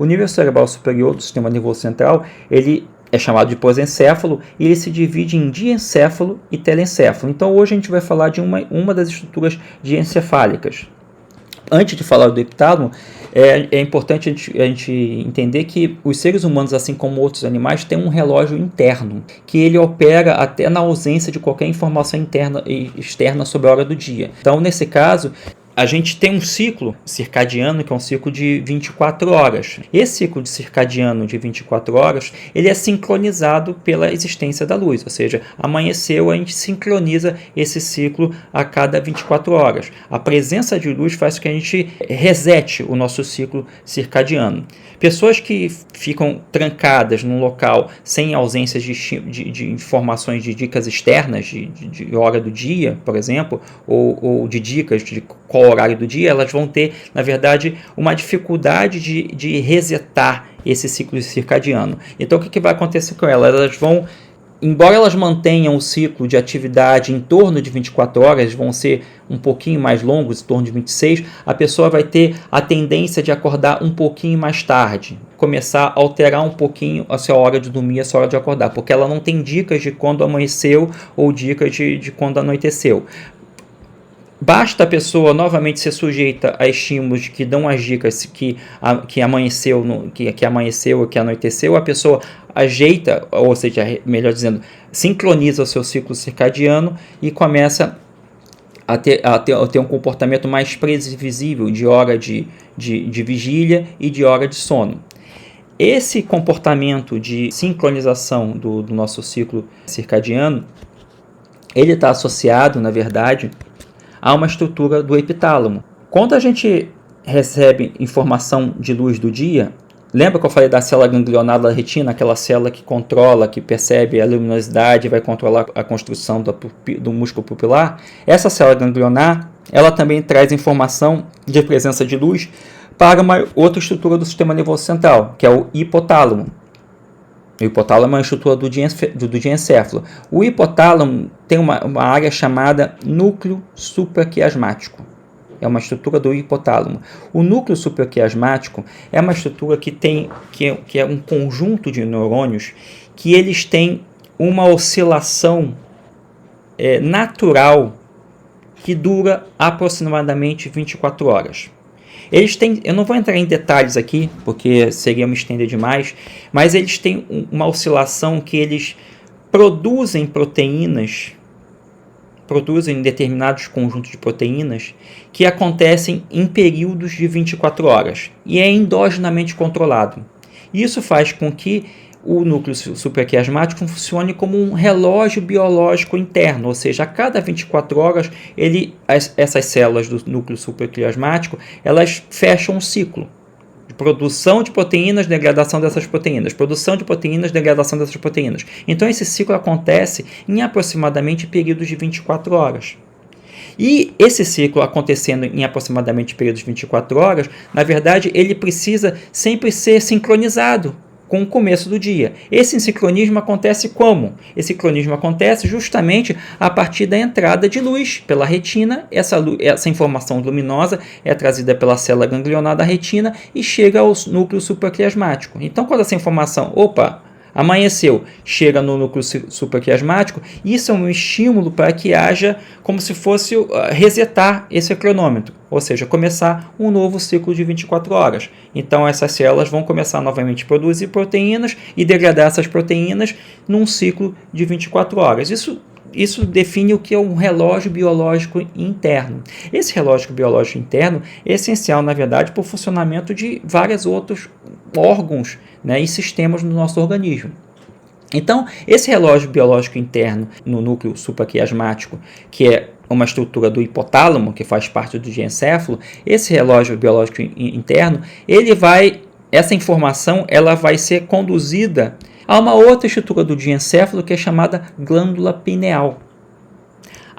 O nível cerebral superior do sistema nervoso central, ele é chamado de prosencéfalo e ele se divide em diencéfalo e telencéfalo. Então hoje a gente vai falar de uma das estruturas diencefálicas. Antes de falar do hipotálamo, é importante a gente entender que os seres humanos, assim como outros animais, têm um relógio interno, que ele opera até na ausência de qualquer informação interna e externa sobre a hora do dia. Então, nesse caso, a gente tem um ciclo circadiano, que é um ciclo de 24 horas. Esse ciclo circadiano de 24 horas, ele é sincronizado pela existência da luz, ou seja, amanheceu, a gente sincroniza esse ciclo a cada 24 horas. A presença de luz faz com que a gente resete o nosso ciclo circadiano. Pessoas que ficam trancadas num local sem ausência de informações, de dicas externas, de hora do dia, por exemplo, ou de dicas de qual horário do dia, elas vão ter, na verdade, uma dificuldade de resetar esse ciclo circadiano. Então, o que vai acontecer com elas? Elas vão, embora elas mantenham o ciclo de atividade em torno de 24 horas, vão ser um pouquinho mais longos, em torno de 26, a pessoa vai ter a tendência de acordar um pouquinho mais tarde, começar a alterar um pouquinho a sua hora de dormir, a sua hora de acordar, porque ela não tem dicas de quando amanheceu ou dicas de quando anoiteceu. Basta a pessoa novamente ser sujeita a estímulos que dão as dicas que amanheceu, que amanheceu ou que anoiteceu, a pessoa ajeita, ou seja, melhor dizendo, sincroniza o seu ciclo circadiano e começa a ter um comportamento mais previsível de hora de vigília e de hora de sono. Esse comportamento de sincronização do nosso ciclo circadiano, ele está associado, na verdade, a uma estrutura do epitálamo. Quando a gente recebe informação de luz do dia, lembra que eu falei da célula ganglionar da retina, aquela célula que controla, que percebe a luminosidade e vai controlar a construção do músculo pupilar? Essa célula ganglionar, ela também traz informação de presença de luz para uma outra estrutura do sistema nervoso central, que é o hipotálamo. O hipotálamo é uma estrutura do diencéfalo. O hipotálamo tem uma área chamada núcleo supraquiasmático. É uma estrutura do hipotálamo. O núcleo supraquiasmático é uma estrutura que é um conjunto de neurônios que eles têm uma oscilação natural que dura aproximadamente 24 horas. Eles têm, eu não vou entrar em detalhes aqui, porque seria me estender demais, mas eles têm uma oscilação que eles produzem proteínas, produzem determinados conjuntos de proteínas que acontecem em períodos de 24 horas e é endogenamente controlado. Isso faz com que o núcleo supraquiasmático funcione como um relógio biológico interno, ou seja, a cada 24 horas essas células do núcleo supraquiasmático elas fecham um ciclo de produção de proteínas, degradação dessas proteínas, produção de proteínas, degradação dessas proteínas. Então esse ciclo acontece em aproximadamente períodos de 24 horas. E esse ciclo acontecendo em aproximadamente períodos de 24 horas, na verdade ele precisa sempre ser sincronizado com o começo do dia. Esse sincronismo acontece como? Esse sincronismo acontece justamente a partir da entrada de luz pela retina. Essa informação luminosa é trazida pela célula ganglionar da retina e chega ao núcleo supraquiasmático. Então, quando essa informação, amanheceu, chega no núcleo supraquiasmático, isso é um estímulo para que haja como se fosse resetar esse cronômetro, ou seja, começar um novo ciclo de 24 horas. Então essas células vão começar novamente a produzir proteínas e degradar essas proteínas num ciclo de 24 horas. Isso define o que é um relógio biológico interno. Esse relógio biológico interno é essencial, na verdade, para o funcionamento de vários outros órgãos, e sistemas no nosso organismo. Então, esse relógio biológico interno no núcleo supraquiasmático, que é uma estrutura do hipotálamo, que faz parte do diencéfalo, esse relógio biológico interno, essa informação ela vai ser conduzida a uma outra estrutura do diencéfalo que é chamada glândula pineal.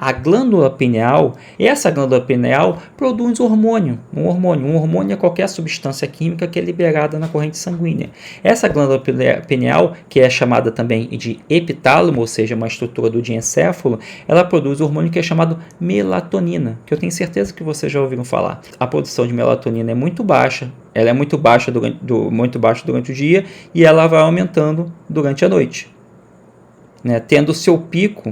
A glândula pineal, essa glândula pineal produz um hormônio é qualquer substância química que é liberada na corrente sanguínea. Essa glândula pineal, que é chamada também de epitálamo, ou seja, uma estrutura do diencéfalo, ela produz um hormônio que é chamado melatonina, que eu tenho certeza que vocês já ouviram falar. A produção de melatonina é muito baixa, ela é muito baixa durante o dia e ela vai aumentando durante a noite, né, tendo o seu pico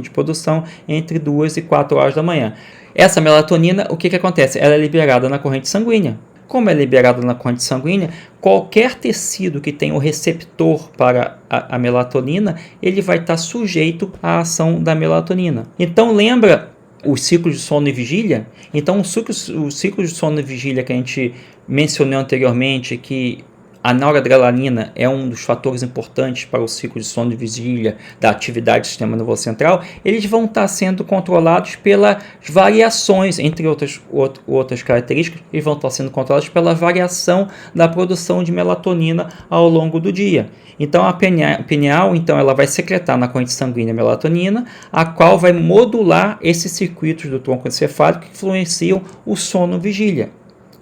de produção entre 2 e 4 horas da manhã. Essa melatonina, o que acontece? Ela é liberada na corrente sanguínea. Como é liberada na corrente sanguínea, qualquer tecido que tenha o receptor para a melatonina, ele vai estar sujeito à ação da melatonina. Então lembra os ciclos de sono e vigília? Então o ciclo de sono e vigília que a gente mencionou anteriormente, que a noradrenalina é um dos fatores importantes para o ciclo de sono e vigília da atividade do sistema nervoso central, eles vão estar sendo controlados pelas variações, entre outras características, eles vão estar sendo controlados pela variação da produção de melatonina ao longo do dia. Então a pineal, então, ela vai secretar na corrente sanguínea melatonina, a qual vai modular esses circuitos do tronco encefálico que influenciam o sono-vigília.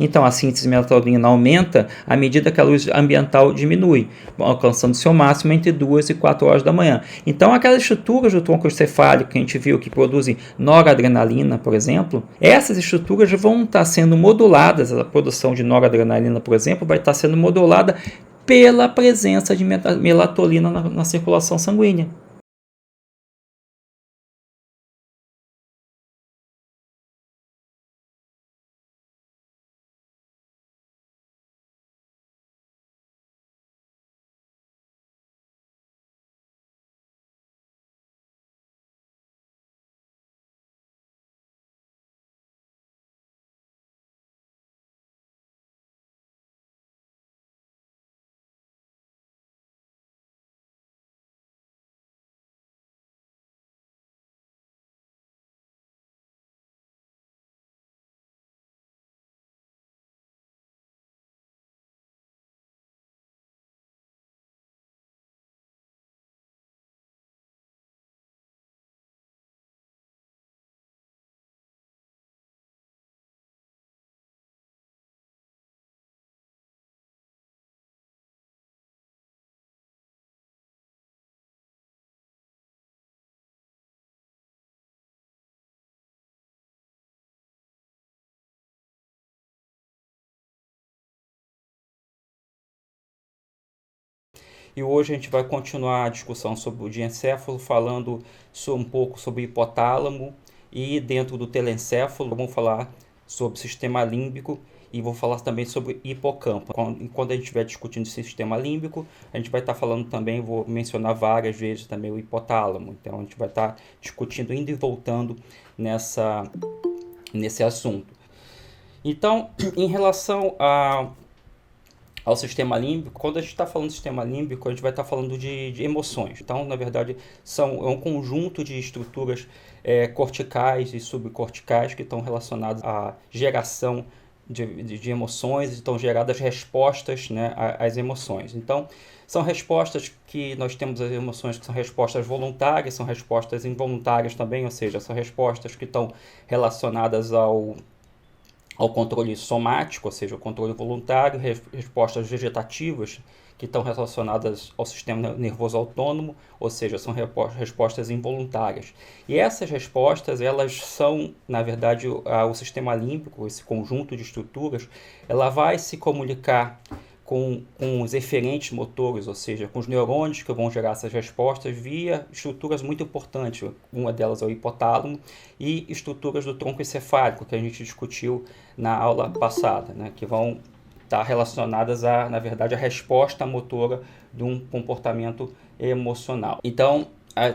Então, a síntese de melatonina aumenta à medida que a luz ambiental diminui, alcançando seu máximo entre 2 e 4 horas da manhã. Então, aquelas estruturas do tronco encefálico que a gente viu que produzem noradrenalina, por exemplo, essas estruturas vão estar sendo moduladas, a produção de noradrenalina, por exemplo, vai estar sendo modulada pela presença de melatonina na circulação sanguínea. E hoje a gente vai continuar a discussão sobre o diencéfalo, falando um pouco sobre o hipotálamo, e dentro do telencéfalo vamos falar sobre o sistema límbico e vou falar também sobre hipocampo. Quando a gente estiver discutindo o sistema límbico, a gente vai estar falando também, vou mencionar várias vezes também o hipotálamo. Então a gente vai estar discutindo, indo e voltando nesse assunto. Então, em relação ao sistema límbico, quando a gente está falando de sistema límbico, a gente vai estar falando de emoções. Então, na verdade, é um conjunto de estruturas corticais e subcorticais que estão relacionadas à geração de emoções, estão geradas respostas, né, às emoções. Então, são respostas que nós temos as emoções que são respostas voluntárias, são respostas involuntárias também, ou seja, são respostas que estão relacionadas ao controle somático, ou seja, o controle voluntário, respostas vegetativas, que estão relacionadas ao sistema nervoso autônomo, ou seja, são respostas involuntárias. E essas respostas, elas são, na verdade, o sistema límbico, esse conjunto de estruturas, ela vai se comunicar com os eferentes motores, ou seja, com os neurônios que vão gerar essas respostas via estruturas muito importantes. Uma delas é o hipotálamo e estruturas do tronco encefálico, que a gente discutiu na aula passada, né, que vão estar relacionadas, na verdade, à resposta motora de um comportamento emocional. Então,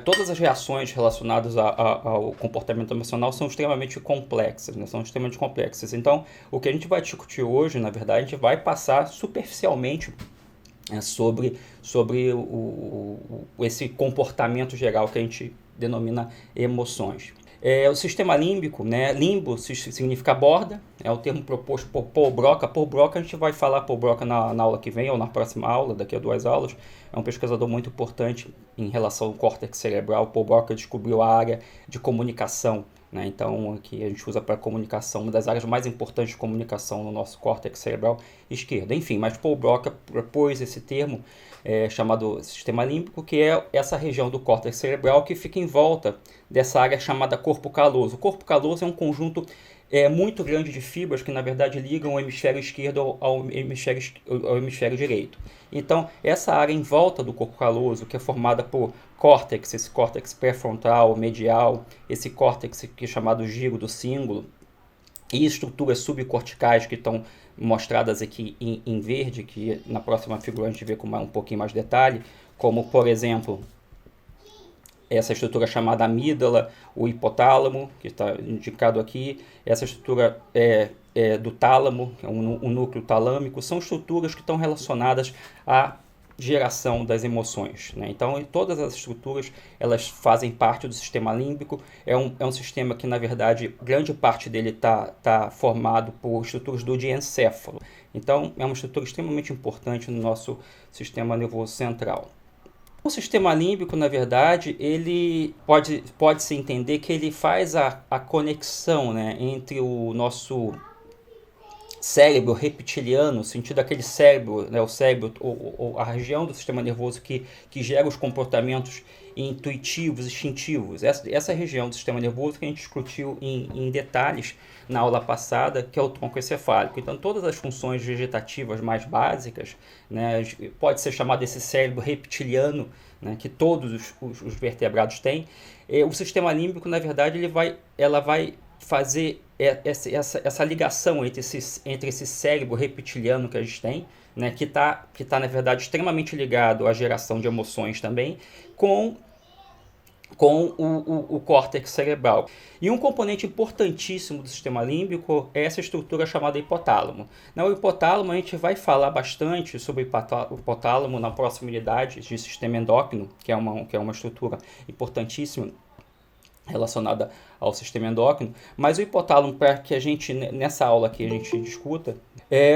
todas as reações relacionadas ao comportamento emocional são extremamente complexas, né? Então, o que a gente vai discutir hoje, na verdade, a gente vai passar superficialmente sobre esse comportamento geral que a gente denomina emoções. O sistema límbico, né? Limbo significa borda, é o termo proposto por Paul Broca. Paul Broca, a gente vai falar Paul Broca na aula que vem, ou na próxima aula, daqui a 2 aulas. É um pesquisador muito importante em relação ao córtex cerebral. Paul Broca descobriu a área de comunicação, né? Então, aqui a gente usa para comunicação, uma das áreas mais importantes de comunicação no nosso córtex cerebral esquerdo. Enfim, mas Paul Broca propôs esse termo chamado sistema límbico, que é essa região do córtex cerebral que fica em volta dessa área chamada corpo caloso. O corpo caloso é um conjunto muito grande de fibras que, na verdade, ligam o hemisfério esquerdo ao hemisfério direito. Então, essa área em volta do corpo caloso, que é formada por córtex, esse córtex pré-frontal, medial, esse córtex que é chamado giro do cíngulo, e estruturas subcorticais que estão mostradas aqui em verde, que na próxima figura a gente vê com um pouquinho mais de detalhe, como, por exemplo, essa estrutura chamada amígdala, o hipotálamo, que está indicado aqui, essa estrutura do tálamo, que é um núcleo talâmico, são estruturas que estão relacionadas à geração das emoções, né? Então, todas as estruturas, elas fazem parte do sistema límbico. É um sistema que, na verdade, grande parte dele tá formado por estruturas do diencéfalo. Então, é uma estrutura extremamente importante no nosso sistema nervoso central. O sistema límbico, na verdade, ele pode-se entender que ele faz a conexão, né, entre o nosso cérebro reptiliano, no sentido daquele cérebro, né, o cérebro, ou a região do sistema nervoso que gera os comportamentos intuitivos, instintivos. Essa região do sistema nervoso que a gente discutiu em detalhes na aula passada, que é o tronco encefálico. Então, todas as funções vegetativas mais básicas, né, pode ser chamado esse cérebro reptiliano, né, que todos os vertebrados têm. O sistema límbico, na verdade, ela vai fazer essa ligação entre esse cérebro reptiliano que a gente tem, né, que tá, na verdade, extremamente ligado à geração de emoções também, com o córtex cerebral. E um componente importantíssimo do sistema límbico é essa estrutura chamada hipotálamo. O hipotálamo, a gente vai falar bastante sobre o hipotálamo na próxima unidade de sistema endócrino, que é uma estrutura importantíssima relacionada ao sistema endócrino, mas o hipotálamo, para que a gente, nessa aula aqui, a gente discuta,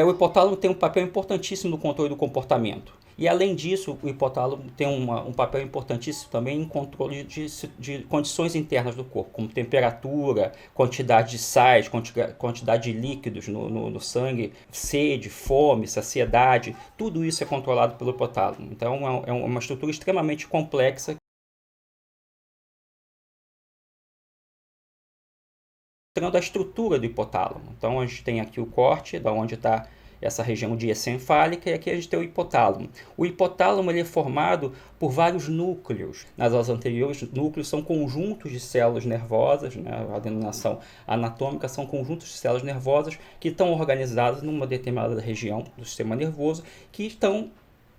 o hipotálamo tem um papel importantíssimo no controle do comportamento. E, além disso, o hipotálamo tem um papel importantíssimo também em controle de condições internas do corpo, como temperatura, quantidade de sais, quantidade de líquidos no sangue, sede, fome, saciedade, tudo isso é controlado pelo hipotálamo. Então, é uma estrutura extremamente complexa. A estrutura do hipotálamo. Então, a gente tem aqui o corte, da onde está essa região diencefálica, e aqui a gente tem o hipotálamo. O hipotálamo ele é formado por vários núcleos. Nas aulas anteriores, núcleos são conjuntos de células nervosas, né? A denominação anatômica são conjuntos de células nervosas que estão organizadas numa determinada região do sistema nervoso, que estão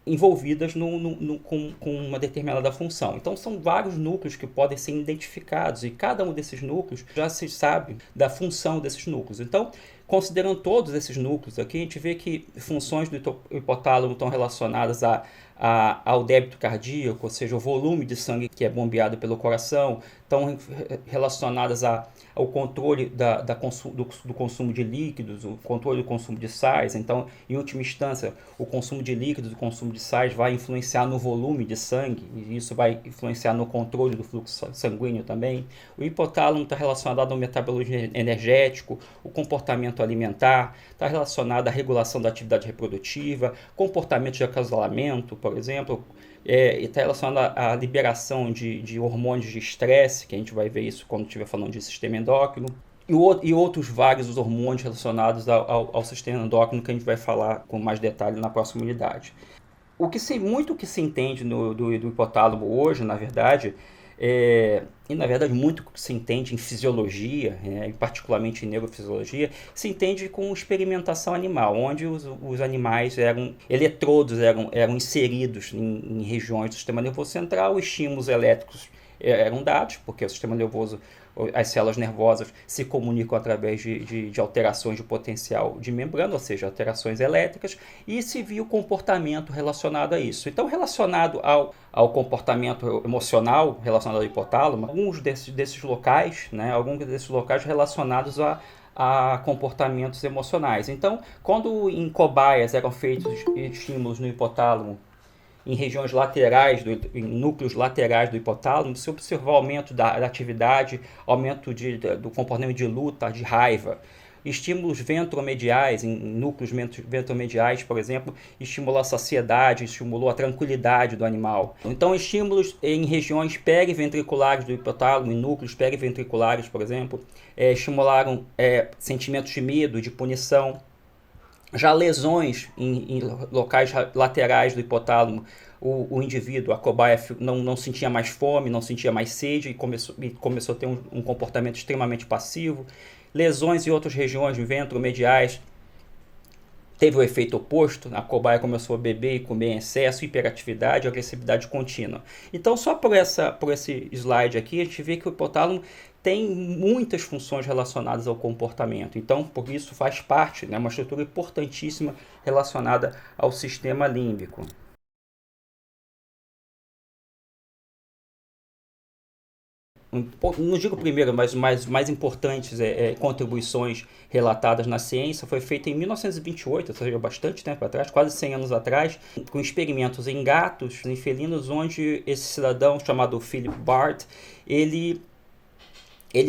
envolvidas com uma determinada função. Então, são vários núcleos que podem ser identificados, e cada um desses núcleos já se sabe da função desses núcleos. Então, considerando todos esses núcleos aqui, a gente vê que funções do hipotálamo estão relacionadas ao débito cardíaco, ou seja, o volume de sangue que é bombeado pelo coração, estão relacionadas ao controle do consumo de líquidos, o controle do consumo de sais. Então, em última instância, o consumo de líquidos e o consumo de sais vai influenciar no volume de sangue, e isso vai influenciar no controle do fluxo sanguíneo também. O hipotálamo está relacionado ao metabolismo energético, o comportamento alimentar, está relacionado à regulação da atividade reprodutiva, comportamento de acasalamento, por exemplo, está relacionado à liberação de hormônios de estresse, que a gente vai ver isso quando estiver falando de sistema endócrino, e outros vários hormônios relacionados ao sistema endócrino, que a gente vai falar com mais detalhe na próxima unidade. Muito que se entende do hipotálamo hoje, na verdade, e na verdade muito que se entende em fisiologia, e particularmente em neurofisiologia, se entende com experimentação animal, onde os animais eletrodos eram inseridos em regiões do sistema nervoso central, estímulos elétricos eram dados, porque o sistema nervoso, as células nervosas se comunicam através de alterações de potencial de membrana, ou seja, alterações elétricas, e se viu comportamento relacionado a isso. Então, relacionado ao comportamento emocional relacionado ao hipotálamo, alguns desses locais, né, relacionados a comportamentos emocionais. Então, quando em cobaias eram feitos estímulos no hipotálamo, em regiões laterais, em núcleos laterais do hipotálamo, se observou aumento da atividade, aumento do comportamento de luta, de raiva. Estímulos ventromediais, em núcleos ventromediais, por exemplo, estimulou a saciedade, estimulou a tranquilidade do animal. Então, estímulos em regiões periventriculares do hipotálamo, em núcleos periventriculares, por exemplo, estimularam sentimentos de medo, de punição. Já lesões em locais laterais do hipotálamo, o indivíduo, a cobaia, não sentia mais fome, não sentia mais sede e começou a ter um comportamento extremamente passivo. Lesões em outras regiões ventromediais teve o efeito oposto, a cobaia começou a beber e comer em excesso, hiperatividade, agressividade contínua. Então, só por esse slide aqui, a gente vê que o hipotálamo tem muitas funções relacionadas ao comportamento. Então, por isso faz parte, né, uma estrutura importantíssima relacionada ao sistema límbico. Não digo primeiro, mas mais importantes contribuições relatadas na ciência foi feita em 1928, ou seja, bastante tempo atrás, quase 100 anos atrás, com experimentos em gatos, em felinos, onde esse cidadão chamado Philip Bard, ele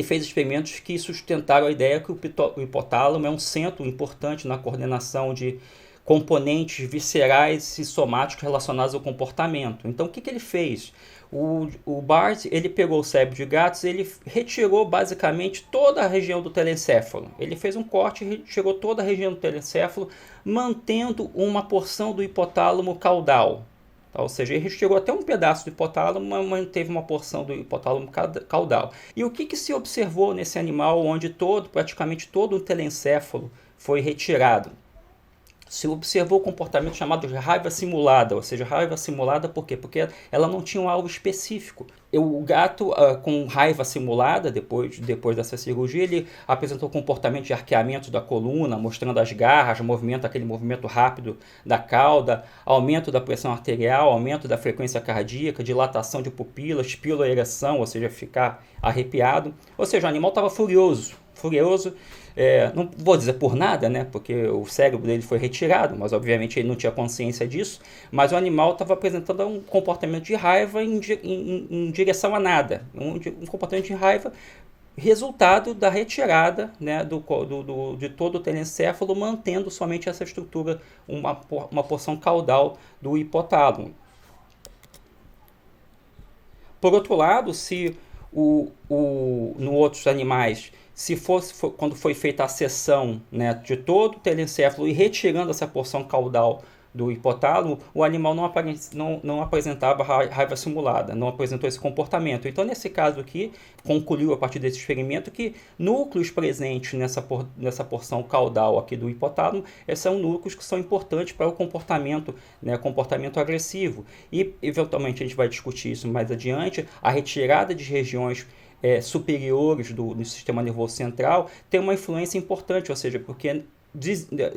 fez experimentos que sustentaram a ideia que o hipotálamo é um centro importante na coordenação de componentes viscerais e somáticos relacionados ao comportamento. Então, o que ele fez? O Bard, ele pegou o cérebro de gatos, ele retirou basicamente toda a região do telencéfalo. Ele fez um corte e retirou toda a região do telencéfalo, mantendo uma porção do hipotálamo caudal. Ou seja, ele retirou até um pedaço do hipotálamo, mas manteve uma porção do hipotálamo caudal. E o que se observou nesse animal onde praticamente todo o telencéfalo foi retirado? Se observou o comportamento chamado de raiva simulada, ou seja, raiva simulada por quê? Porque ela não tinha um alvo específico. O gato com raiva simulada, depois dessa cirurgia, ele apresentou comportamento de arqueamento da coluna, mostrando as garras, aquele movimento rápido da cauda, aumento da pressão arterial, aumento da frequência cardíaca, dilatação de pupilas, piloereção, ou seja, ficar arrepiado. Ou seja, o animal estava furioso, não vou dizer por nada, né, porque o cérebro dele foi retirado, mas obviamente ele não tinha consciência disso, mas o animal estava apresentando um comportamento de raiva em direção a nada, um comportamento de raiva resultado da retirada, né, de todo o telencéfalo, mantendo somente essa estrutura, uma porção caudal do hipotálamo. Por outro lado, se no outros animais, quando foi feita a seção, né, de todo o telencéfalo e retirando essa porção caudal do hipotálamo, o animal não apresentava raiva simulada, não apresentou esse comportamento. Então, nesse caso aqui, concluiu a partir desse experimento que núcleos presentes nessa porção caudal aqui do hipotálamo são núcleos que são importantes para o comportamento, né, comportamento agressivo. E, eventualmente, a gente vai discutir isso mais adiante, a retirada de regiões superiores do sistema nervoso central tem uma influência importante, ou seja,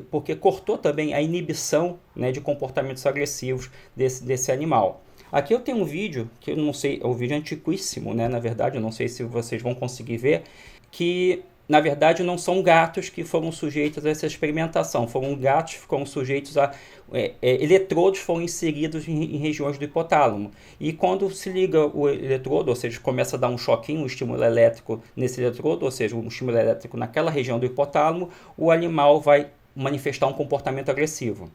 porque cortou também a inibição, né, de comportamentos agressivos desse animal. Aqui eu tenho um vídeo, que eu não sei, é um vídeo antiquíssimo, né, na verdade, eu não sei se vocês vão conseguir ver, que na verdade não são gatos que foram sujeitos a essa experimentação, foram gatos que foram sujeitos a eletrodos foram inseridos em regiões do hipotálamo. E quando se liga o eletrodo, ou seja, começa a dar um choquinho, um estímulo elétrico nesse eletrodo, ou seja, um estímulo elétrico naquela região do hipotálamo, o animal vai manifestar um comportamento agressivo.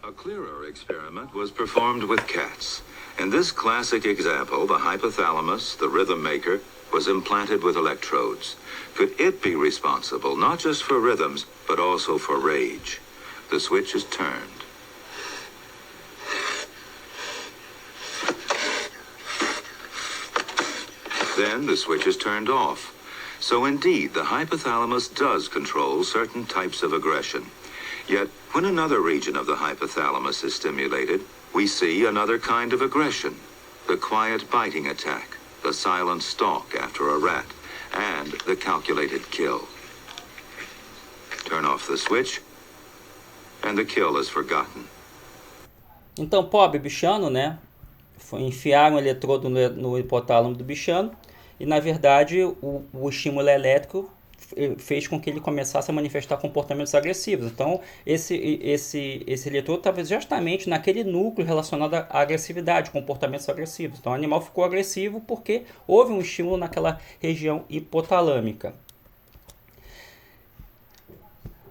A clearer experiment was performed with cats. In this classic example, the hypothalamus, the rhythm maker, was implanted with electrodes. Could it be responsible not just for rhythms, but also for rage? The switch is turned. Then the switch is turned off. So indeed, the hypothalamus does control certain types of aggression. Yet, when another region of the hypothalamus is stimulated, we see another kind of aggression. The quiet biting attack, the silent stalk after a rat, and the calculated kill. Turn off the switch, and the kill is forgotten. Então, pobre bichano, né? Enfiaram um eletrodo no hipotálamo do bichano e, na verdade, o estímulo elétrico fez com que ele começasse a manifestar comportamentos agressivos. Então, esse eletrodo estava justamente naquele núcleo relacionado à agressividade, comportamentos agressivos. Então, o animal ficou agressivo porque houve um estímulo naquela região hipotalâmica.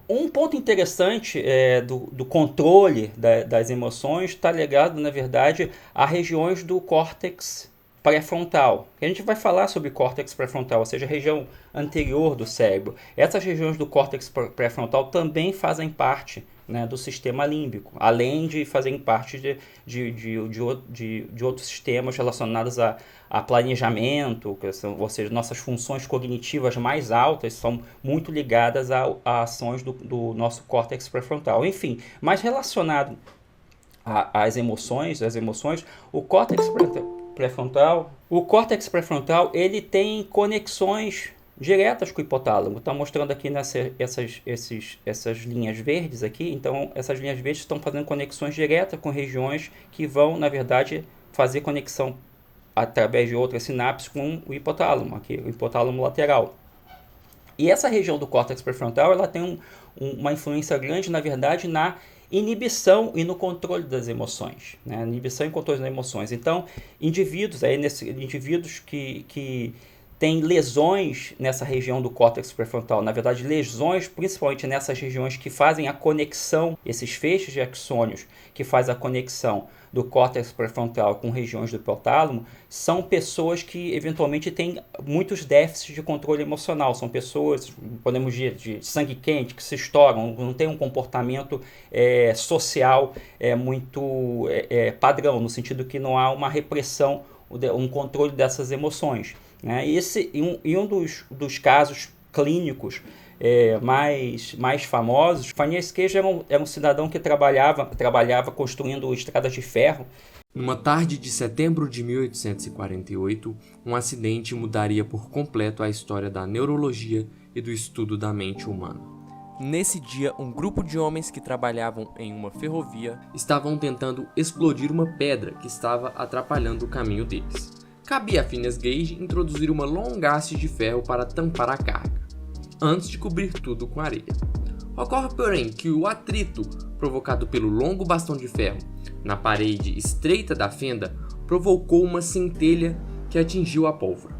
Um ponto interessante do controle das emoções está ligado, na verdade, a regiões do córtex pré-frontal. A gente vai falar sobre córtex pré-frontal, ou seja, a região anterior do cérebro. Essas regiões do córtex pré-frontal também fazem parte, né, do sistema límbico, além de fazerem parte de outros sistemas relacionados a planejamento, ou seja, nossas funções cognitivas mais altas são muito ligadas a ações do nosso córtex pré-frontal. Enfim, mais relacionado às emoções, o córtex pré-frontal, ele tem conexões diretas com o hipotálamo. Está mostrando aqui essas linhas verdes aqui. Então, essas linhas verdes estão fazendo conexões diretas com regiões que vão, na verdade, fazer conexão através de outras sinapses com o hipotálamo, aqui, o hipotálamo lateral. E essa região do córtex pré-frontal, ela tem uma influência grande, na verdade, na inibição e no controle das emoções, né? Inibição e controle das emoções. Então, indivíduos que têm lesões nessa região do córtex pré-frontal, na verdade, lesões principalmente nessas regiões que fazem a conexão, esses feixes de axônios que fazem a conexão do córtex pré-frontal com regiões do hipotálamo, são pessoas que eventualmente têm muitos déficits de controle emocional. São pessoas, podemos dizer, de sangue quente, que se estouram, não tem um comportamento social muito padrão, no sentido que não há uma repressão, um controle dessas emoções, né? E um dos casos clínicos mais famosos, Phineas Gage era um cidadão que trabalhava construindo estradas de ferro. Numa tarde de setembro de 1848, um acidente mudaria por completo a história da neurologia e do estudo da mente humana. Nesse dia, um grupo de homens que trabalhavam em uma ferrovia estavam tentando explodir uma pedra que estava atrapalhando o caminho deles. Cabia a Phineas Gage introduzir uma longa haste de ferro para tampar a carga, antes de cobrir tudo com areia. Ocorre, porém, que o atrito provocado pelo longo bastão de ferro na parede estreita da fenda provocou uma centelha que atingiu a pólvora.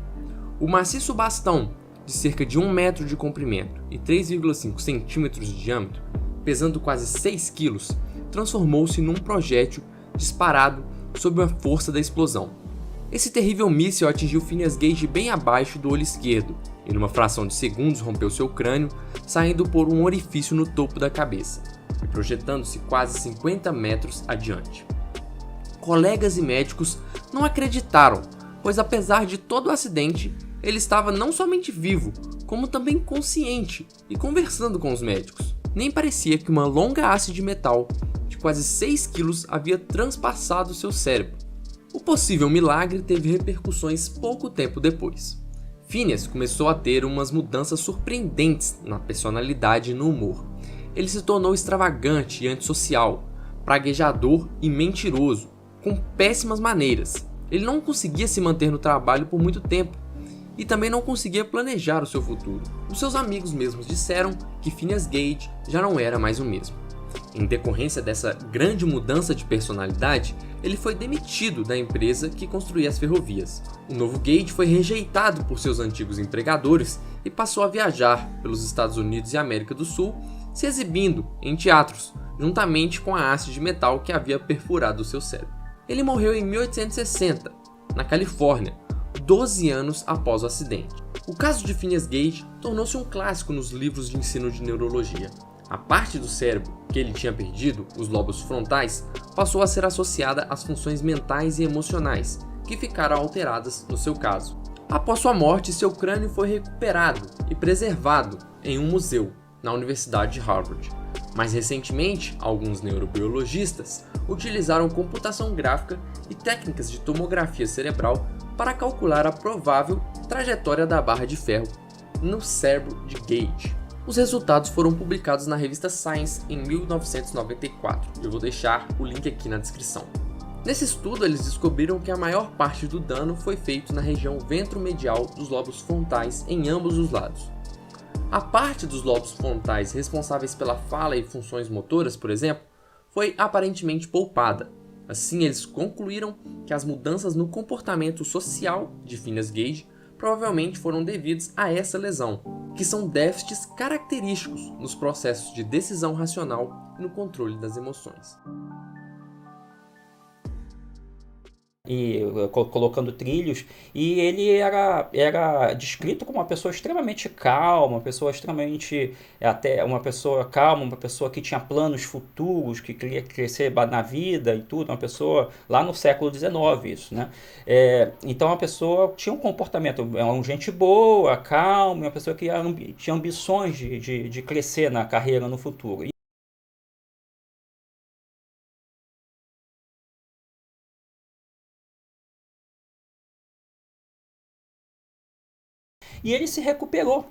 O maciço bastão, de cerca de 1 metro de comprimento e 3,5 centímetros de diâmetro, pesando quase 6 quilos, transformou-se num projétil disparado sob a força da explosão. Esse terrível míssil atingiu Phineas Gage bem abaixo do olho esquerdo e, numa fração de segundos, rompeu seu crânio, saindo por um orifício no topo da cabeça e projetando-se quase 50 metros adiante. Colegas e médicos não acreditaram, pois apesar de todo o acidente, ele estava não somente vivo, como também consciente e conversando com os médicos. Nem parecia que uma longa haste de metal de quase 6 quilos havia transpassado seu cérebro. O possível milagre teve repercussões pouco tempo depois. Phineas começou a ter umas mudanças surpreendentes na personalidade e no humor. Ele se tornou extravagante e antissocial, praguejador e mentiroso, com péssimas maneiras. Ele não conseguia se manter no trabalho por muito tempo e também não conseguia planejar o seu futuro. Os seus amigos mesmos disseram que Phineas Gage já não era mais o mesmo. Em decorrência dessa grande mudança de personalidade, ele foi demitido da empresa que construía as ferrovias. O novo Gage foi rejeitado por seus antigos empregadores e passou a viajar pelos Estados Unidos e América do Sul, se exibindo em teatros, juntamente com a haste de metal que havia perfurado seu cérebro. Ele morreu em 1860, na Califórnia, 12 anos após o acidente. O caso de Phineas Gage tornou-se um clássico nos livros de ensino de neurologia. A parte do cérebro que ele tinha perdido, os lobos frontais, passou a ser associada às funções mentais e emocionais, que ficaram alteradas no seu caso. Após sua morte, seu crânio foi recuperado e preservado em um museu na Universidade de Harvard. Mais recentemente, alguns neurobiologistas utilizaram computação gráfica e técnicas de tomografia cerebral para calcular a provável trajetória da barra de ferro no cérebro de Gage. Os resultados foram publicados na revista Science em 1994. Eu vou deixar o link aqui na descrição. Nesse estudo, eles descobriram que a maior parte do dano foi feito na região ventromedial dos lobos frontais em ambos os lados. A parte dos lobos frontais responsáveis pela fala e funções motoras, por exemplo, foi aparentemente poupada. Assim, eles concluíram que as mudanças no comportamento social de Phineas Gage provavelmente foram devidas a essa lesão, que são déficits característicos nos processos de decisão racional e no controle das emoções. E colocando trilhos, e ele era descrito como uma pessoa extremamente calma, uma pessoa extremamente, até uma pessoa calma, uma pessoa que tinha planos futuros, que queria crescer na vida e tudo, uma pessoa lá no século XIX, isso, né? Então a pessoa tinha um comportamento, uma gente boa, calma, uma pessoa que tinha ambições de crescer na carreira no futuro. E ele se recuperou,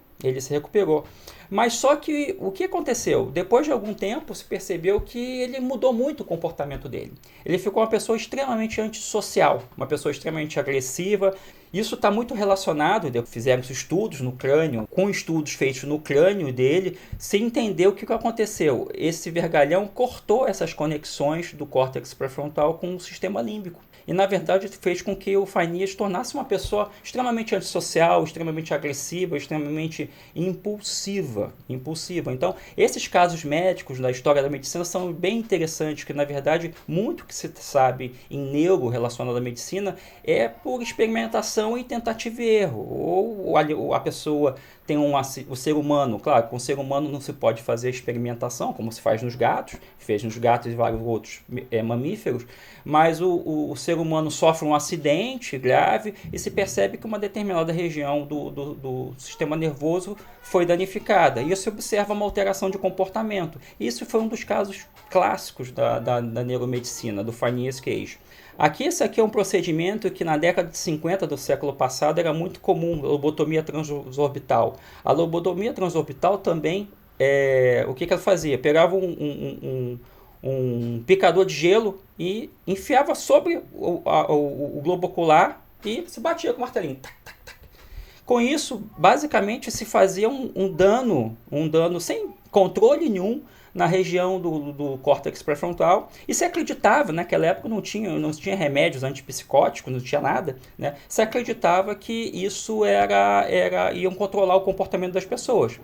Mas só que o que aconteceu? Depois de algum tempo se percebeu que ele mudou muito o comportamento dele. Ele ficou uma pessoa extremamente antissocial, uma pessoa extremamente agressiva. Isso está muito relacionado, fizeram estudos no crânio, com estudos feitos no crânio dele, se entendeu o que aconteceu. Esse vergalhão cortou essas conexões do córtex pré-frontal com o sistema límbico. E, na verdade, fez com que o Phineas tornasse uma pessoa extremamente antissocial, extremamente agressiva, extremamente impulsiva. Então, esses casos médicos da história da medicina são bem interessantes, que, na verdade, muito que se sabe em neuro relacionado à medicina é por experimentação e tentativa e erro. Ou a pessoa tem o ser humano, claro, com o ser humano não se pode fazer experimentação, como se faz nos gatos, fez nos gatos e vários outros mamíferos, mas o ser humano sofre um acidente grave e se percebe que uma determinada região do sistema nervoso foi danificada. E se observa uma alteração de comportamento. Isso foi um dos casos clássicos da neuromedicina, do Phineas Gage. Esse aqui é um procedimento que na década de 50 do século passado era muito comum, a lobotomia transorbital. A lobotomia transorbital também, o que ela fazia? Pegava um picador de gelo e enfiava sobre o globo ocular e se batia com o martelinho. Tac, tac, tac. Com isso, basicamente, se fazia um dano sem controle nenhum na região do córtex pré-frontal, e se acreditava, naquela época não tinha remédios antipsicóticos, não tinha nada, né? Se acreditava que isso iam controlar o comportamento das pessoas.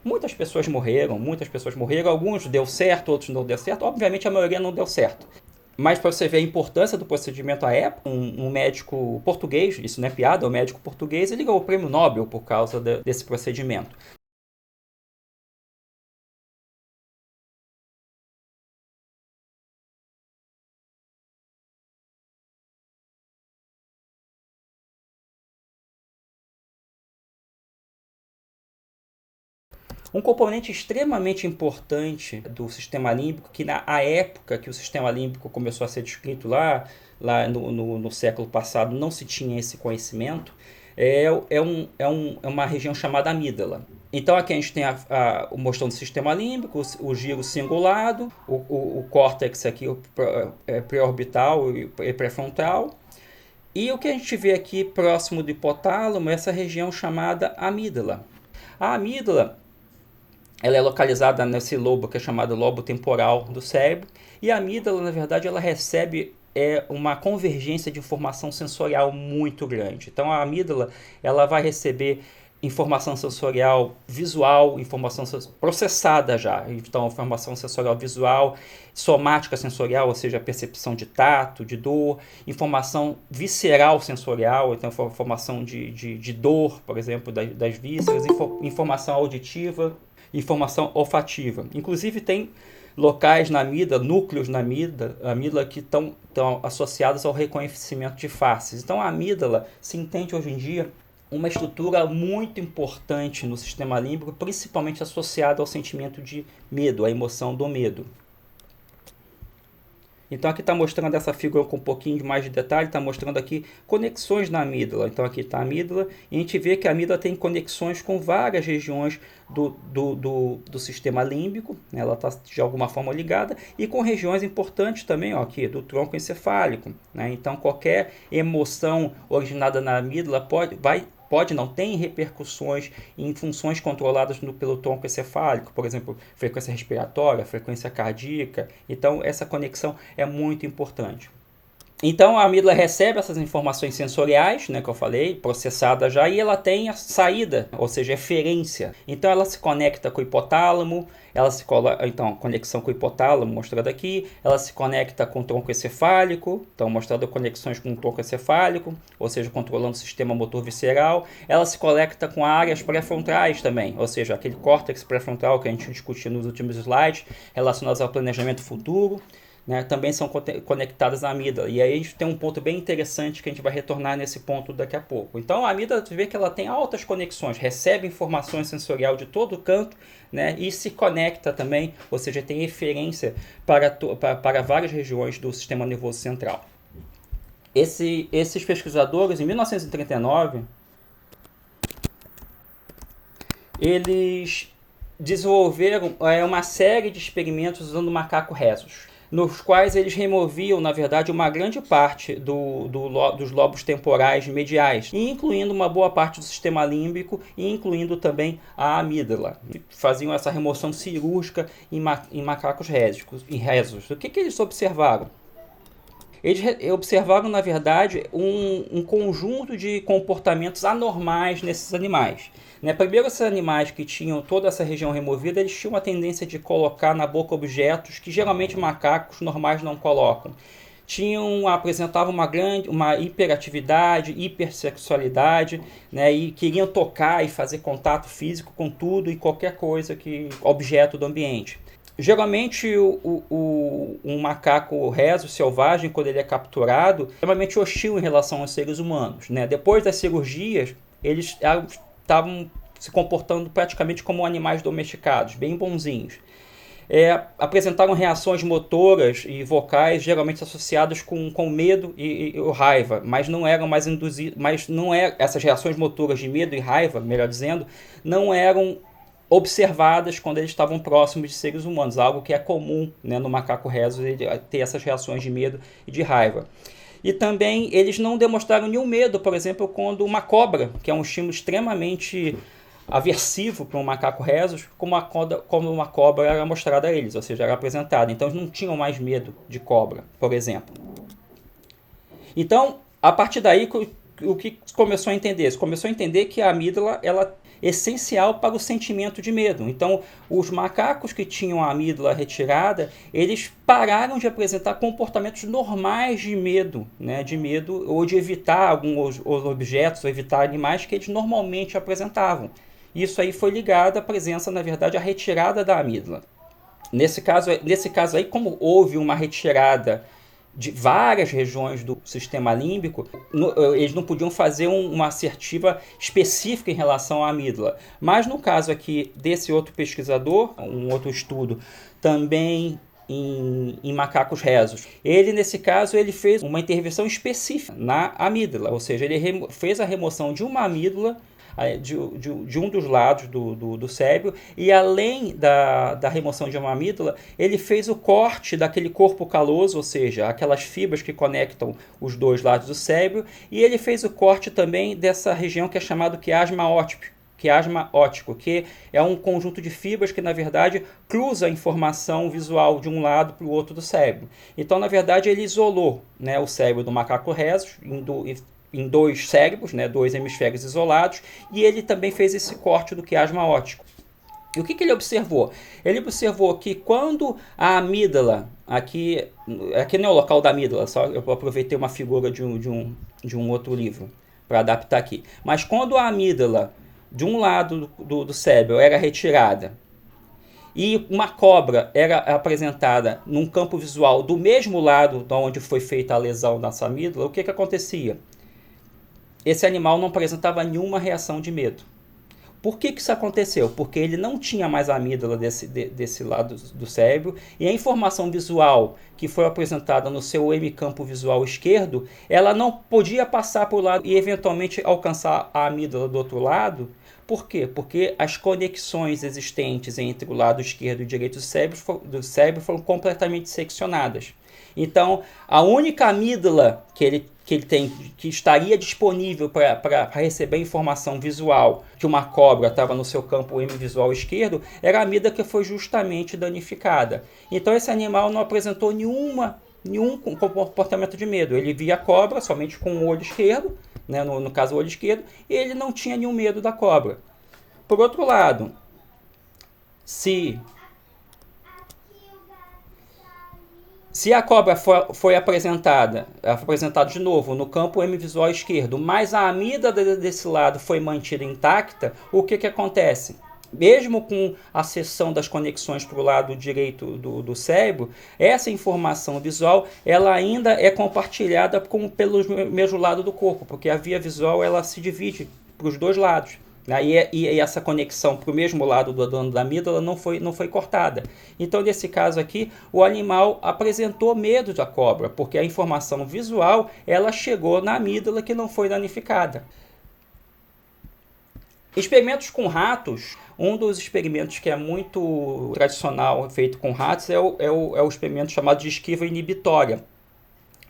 Muitas pessoas morreram, alguns deu certo, outros não deu certo, obviamente a maioria não deu certo. Mas para você ver a importância do procedimento à época, um médico português, isso não é piada, um médico português, ele ganhou o prêmio Nobel por causa desse procedimento. Um componente extremamente importante do sistema límbico, que na época que o sistema límbico começou a ser descrito lá no século passado, não se tinha esse conhecimento, é uma região chamada amígdala. Então aqui a gente tem mostrando o sistema límbico, o giro cingulado, o córtex aqui pré-orbital e pré-frontal. E o que a gente vê aqui próximo do hipotálamo é essa região chamada amígdala. A amígdala ela é localizada nesse lobo que é chamado lobo temporal do cérebro, e a amígdala, na verdade, ela recebe uma convergência de informação sensorial muito grande. Então a amígdala ela vai receber informação sensorial visual, informação processada já, então informação sensorial visual, somática sensorial, ou seja, percepção de tato, de dor, informação visceral sensorial, então informação de dor, por exemplo, das vísceras, informação auditiva, informação olfativa. Inclusive tem locais na amígdala, núcleos na amígdala que estão associados ao reconhecimento de faces. Então a amígdala se entende hoje em dia uma estrutura muito importante no sistema límbico, principalmente associada ao sentimento de medo, à emoção do medo. Então aqui está mostrando essa figura com um pouquinho mais de detalhe, está mostrando aqui conexões na amígdala. Então aqui está a amígdala e a gente vê que a amígdala tem conexões com várias regiões do sistema límbico, né? Ela está de alguma forma ligada, e com regiões importantes também, ó, aqui, do tronco encefálico, né? Então qualquer emoção originada na amígdala tem repercussões em funções controladas pelo tronco encefálico, por exemplo, frequência respiratória, frequência cardíaca. Então, essa conexão é muito importante. Então, a amígdala recebe essas informações sensoriais, né, que eu falei, processadas já, e ela tem a saída, ou seja, eferência. Então, ela se conecta com o hipotálamo, então, conexão com o hipotálamo, mostrado aqui, ela se conecta com o tronco encefálico, então, mostrando conexões com o tronco encefálico, ou seja, controlando o sistema motor visceral. Ela se conecta com áreas pré-frontais também, ou seja, aquele córtex pré-frontal que a gente discutiu nos últimos slides, relacionados ao planejamento futuro. Né, também são conectadas à amígdala. E aí a gente tem um ponto bem interessante que a gente vai retornar nesse ponto daqui a pouco. Então a amígdala, tu vê que ela tem altas conexões, recebe informações sensorial de todo canto, né, e se conecta também, ou seja, tem eferência para várias regiões do sistema nervoso central. Esses pesquisadores, em 1939, eles desenvolveram uma série de experimentos usando macaco rhesus, nos quais eles removiam, na verdade, uma grande parte dos lobos temporais mediais, incluindo uma boa parte do sistema límbico e incluindo também a amígdala. Faziam essa remoção cirúrgica em macacos rhesus. O que eles observaram? Eles observaram, na verdade, um conjunto de comportamentos anormais nesses animais. Né? Primeiro, esses animais que tinham toda essa região removida, eles tinham uma tendência de colocar na boca objetos que geralmente macacos normais não colocam. Apresentavam uma hiperatividade, hipersexualidade, né? E queriam tocar e fazer contato físico com tudo e qualquer coisa, objeto do ambiente. Geralmente, um macaco rhesus selvagem, quando ele é capturado, é extremamente hostil em relação aos seres humanos. Né? Depois das cirurgias, eles estavam se comportando praticamente como animais domesticados, bem bonzinhos. Apresentaram reações motoras e vocais geralmente associadas com medo e raiva, mas não eram mais induzidas, essas reações motoras de medo e raiva, melhor dizendo, não eram observadas quando eles estavam próximos de seres humanos, algo que é comum, né, no macaco rhesus, ele ter essas reações de medo e de raiva. E também eles não demonstraram nenhum medo, por exemplo, quando uma cobra, que é um estímulo extremamente aversivo para um macaco rhesus, como uma cobra era mostrada a eles, ou seja, era apresentada. Então eles não tinham mais medo de cobra, por exemplo. Então, a partir daí, o que começou a entender? Você começou a entender que a amígdala ela essencial para o sentimento de medo. Então, os macacos que tinham a amígdala retirada, eles pararam de apresentar comportamentos normais de medo, né? De medo ou de evitar alguns objetos, ou evitar animais que eles normalmente apresentavam. Isso aí foi ligado à presença, na verdade, à retirada da amígdala. Nesse caso aí, como houve uma retirada de várias regiões do sistema límbico, eles não podiam fazer uma assertiva específica em relação à amígdala. Mas no caso aqui desse outro pesquisador, um outro estudo, também em macacos rhesus, nesse caso, ele fez uma intervenção específica na amígdala, ou seja, ele fez a remoção de uma amígdala de um dos lados do cérebro, e além da remoção de uma amígdala, ele fez o corte daquele corpo caloso, ou seja, aquelas fibras que conectam os dois lados do cérebro, e ele fez o corte também dessa região que é chamado quiasma óptico, que é um conjunto de fibras que, na verdade, cruza a informação visual de um lado para o outro do cérebro. Então, na verdade, ele isolou, né, o cérebro do macaco rhesus em dois cérebros, né, dois hemisférios isolados, e ele também fez esse corte do quiasma óptico. E o que ele observou? Ele observou que quando a amígdala, aqui não é o local da amígdala, só eu aproveitei uma figura de um outro livro para adaptar aqui, mas quando a amígdala de um lado do cérebro era retirada e uma cobra era apresentada num campo visual do mesmo lado de onde foi feita a lesão nessa amígdala, o que acontecia? esse animal não apresentava nenhuma reação de medo. Por que isso aconteceu? Porque ele não tinha mais a amígdala desse lado do cérebro, e a informação visual que foi apresentada no seu hemicampo visual esquerdo, ela não podia passar por lado e eventualmente alcançar a amígdala do outro lado. Por quê? Porque as conexões existentes entre o lado esquerdo e o direito do cérebro foram completamente seccionadas. Então, a única amígdala que ele tem, que estaria disponível para receber informação visual que uma cobra estava no seu campo hemivisual esquerdo, era a amígdala que foi justamente danificada. Então, esse animal não apresentou nenhum comportamento de medo. Ele via a cobra somente com o olho esquerdo, né, no caso o olho esquerdo, e ele não tinha nenhum medo da cobra. Por outro lado, se a cobra foi apresentada de novo no campo hemivisual esquerdo, mas a amígdala desse lado foi mantida intacta, o que acontece? Mesmo com a seção das conexões para o lado direito do cérebro, essa informação visual ela ainda é compartilhada pelo mesmo lado do corpo, porque a via visual ela se divide para os dois lados. E essa conexão para o mesmo lado do dono da amígdala não foi cortada. Então, nesse caso aqui, o animal apresentou medo da cobra, porque a informação visual ela chegou na amígdala que não foi danificada. Experimentos com ratos. Um dos experimentos que é muito tradicional feito com ratos é o experimento chamado de esquiva inibitória.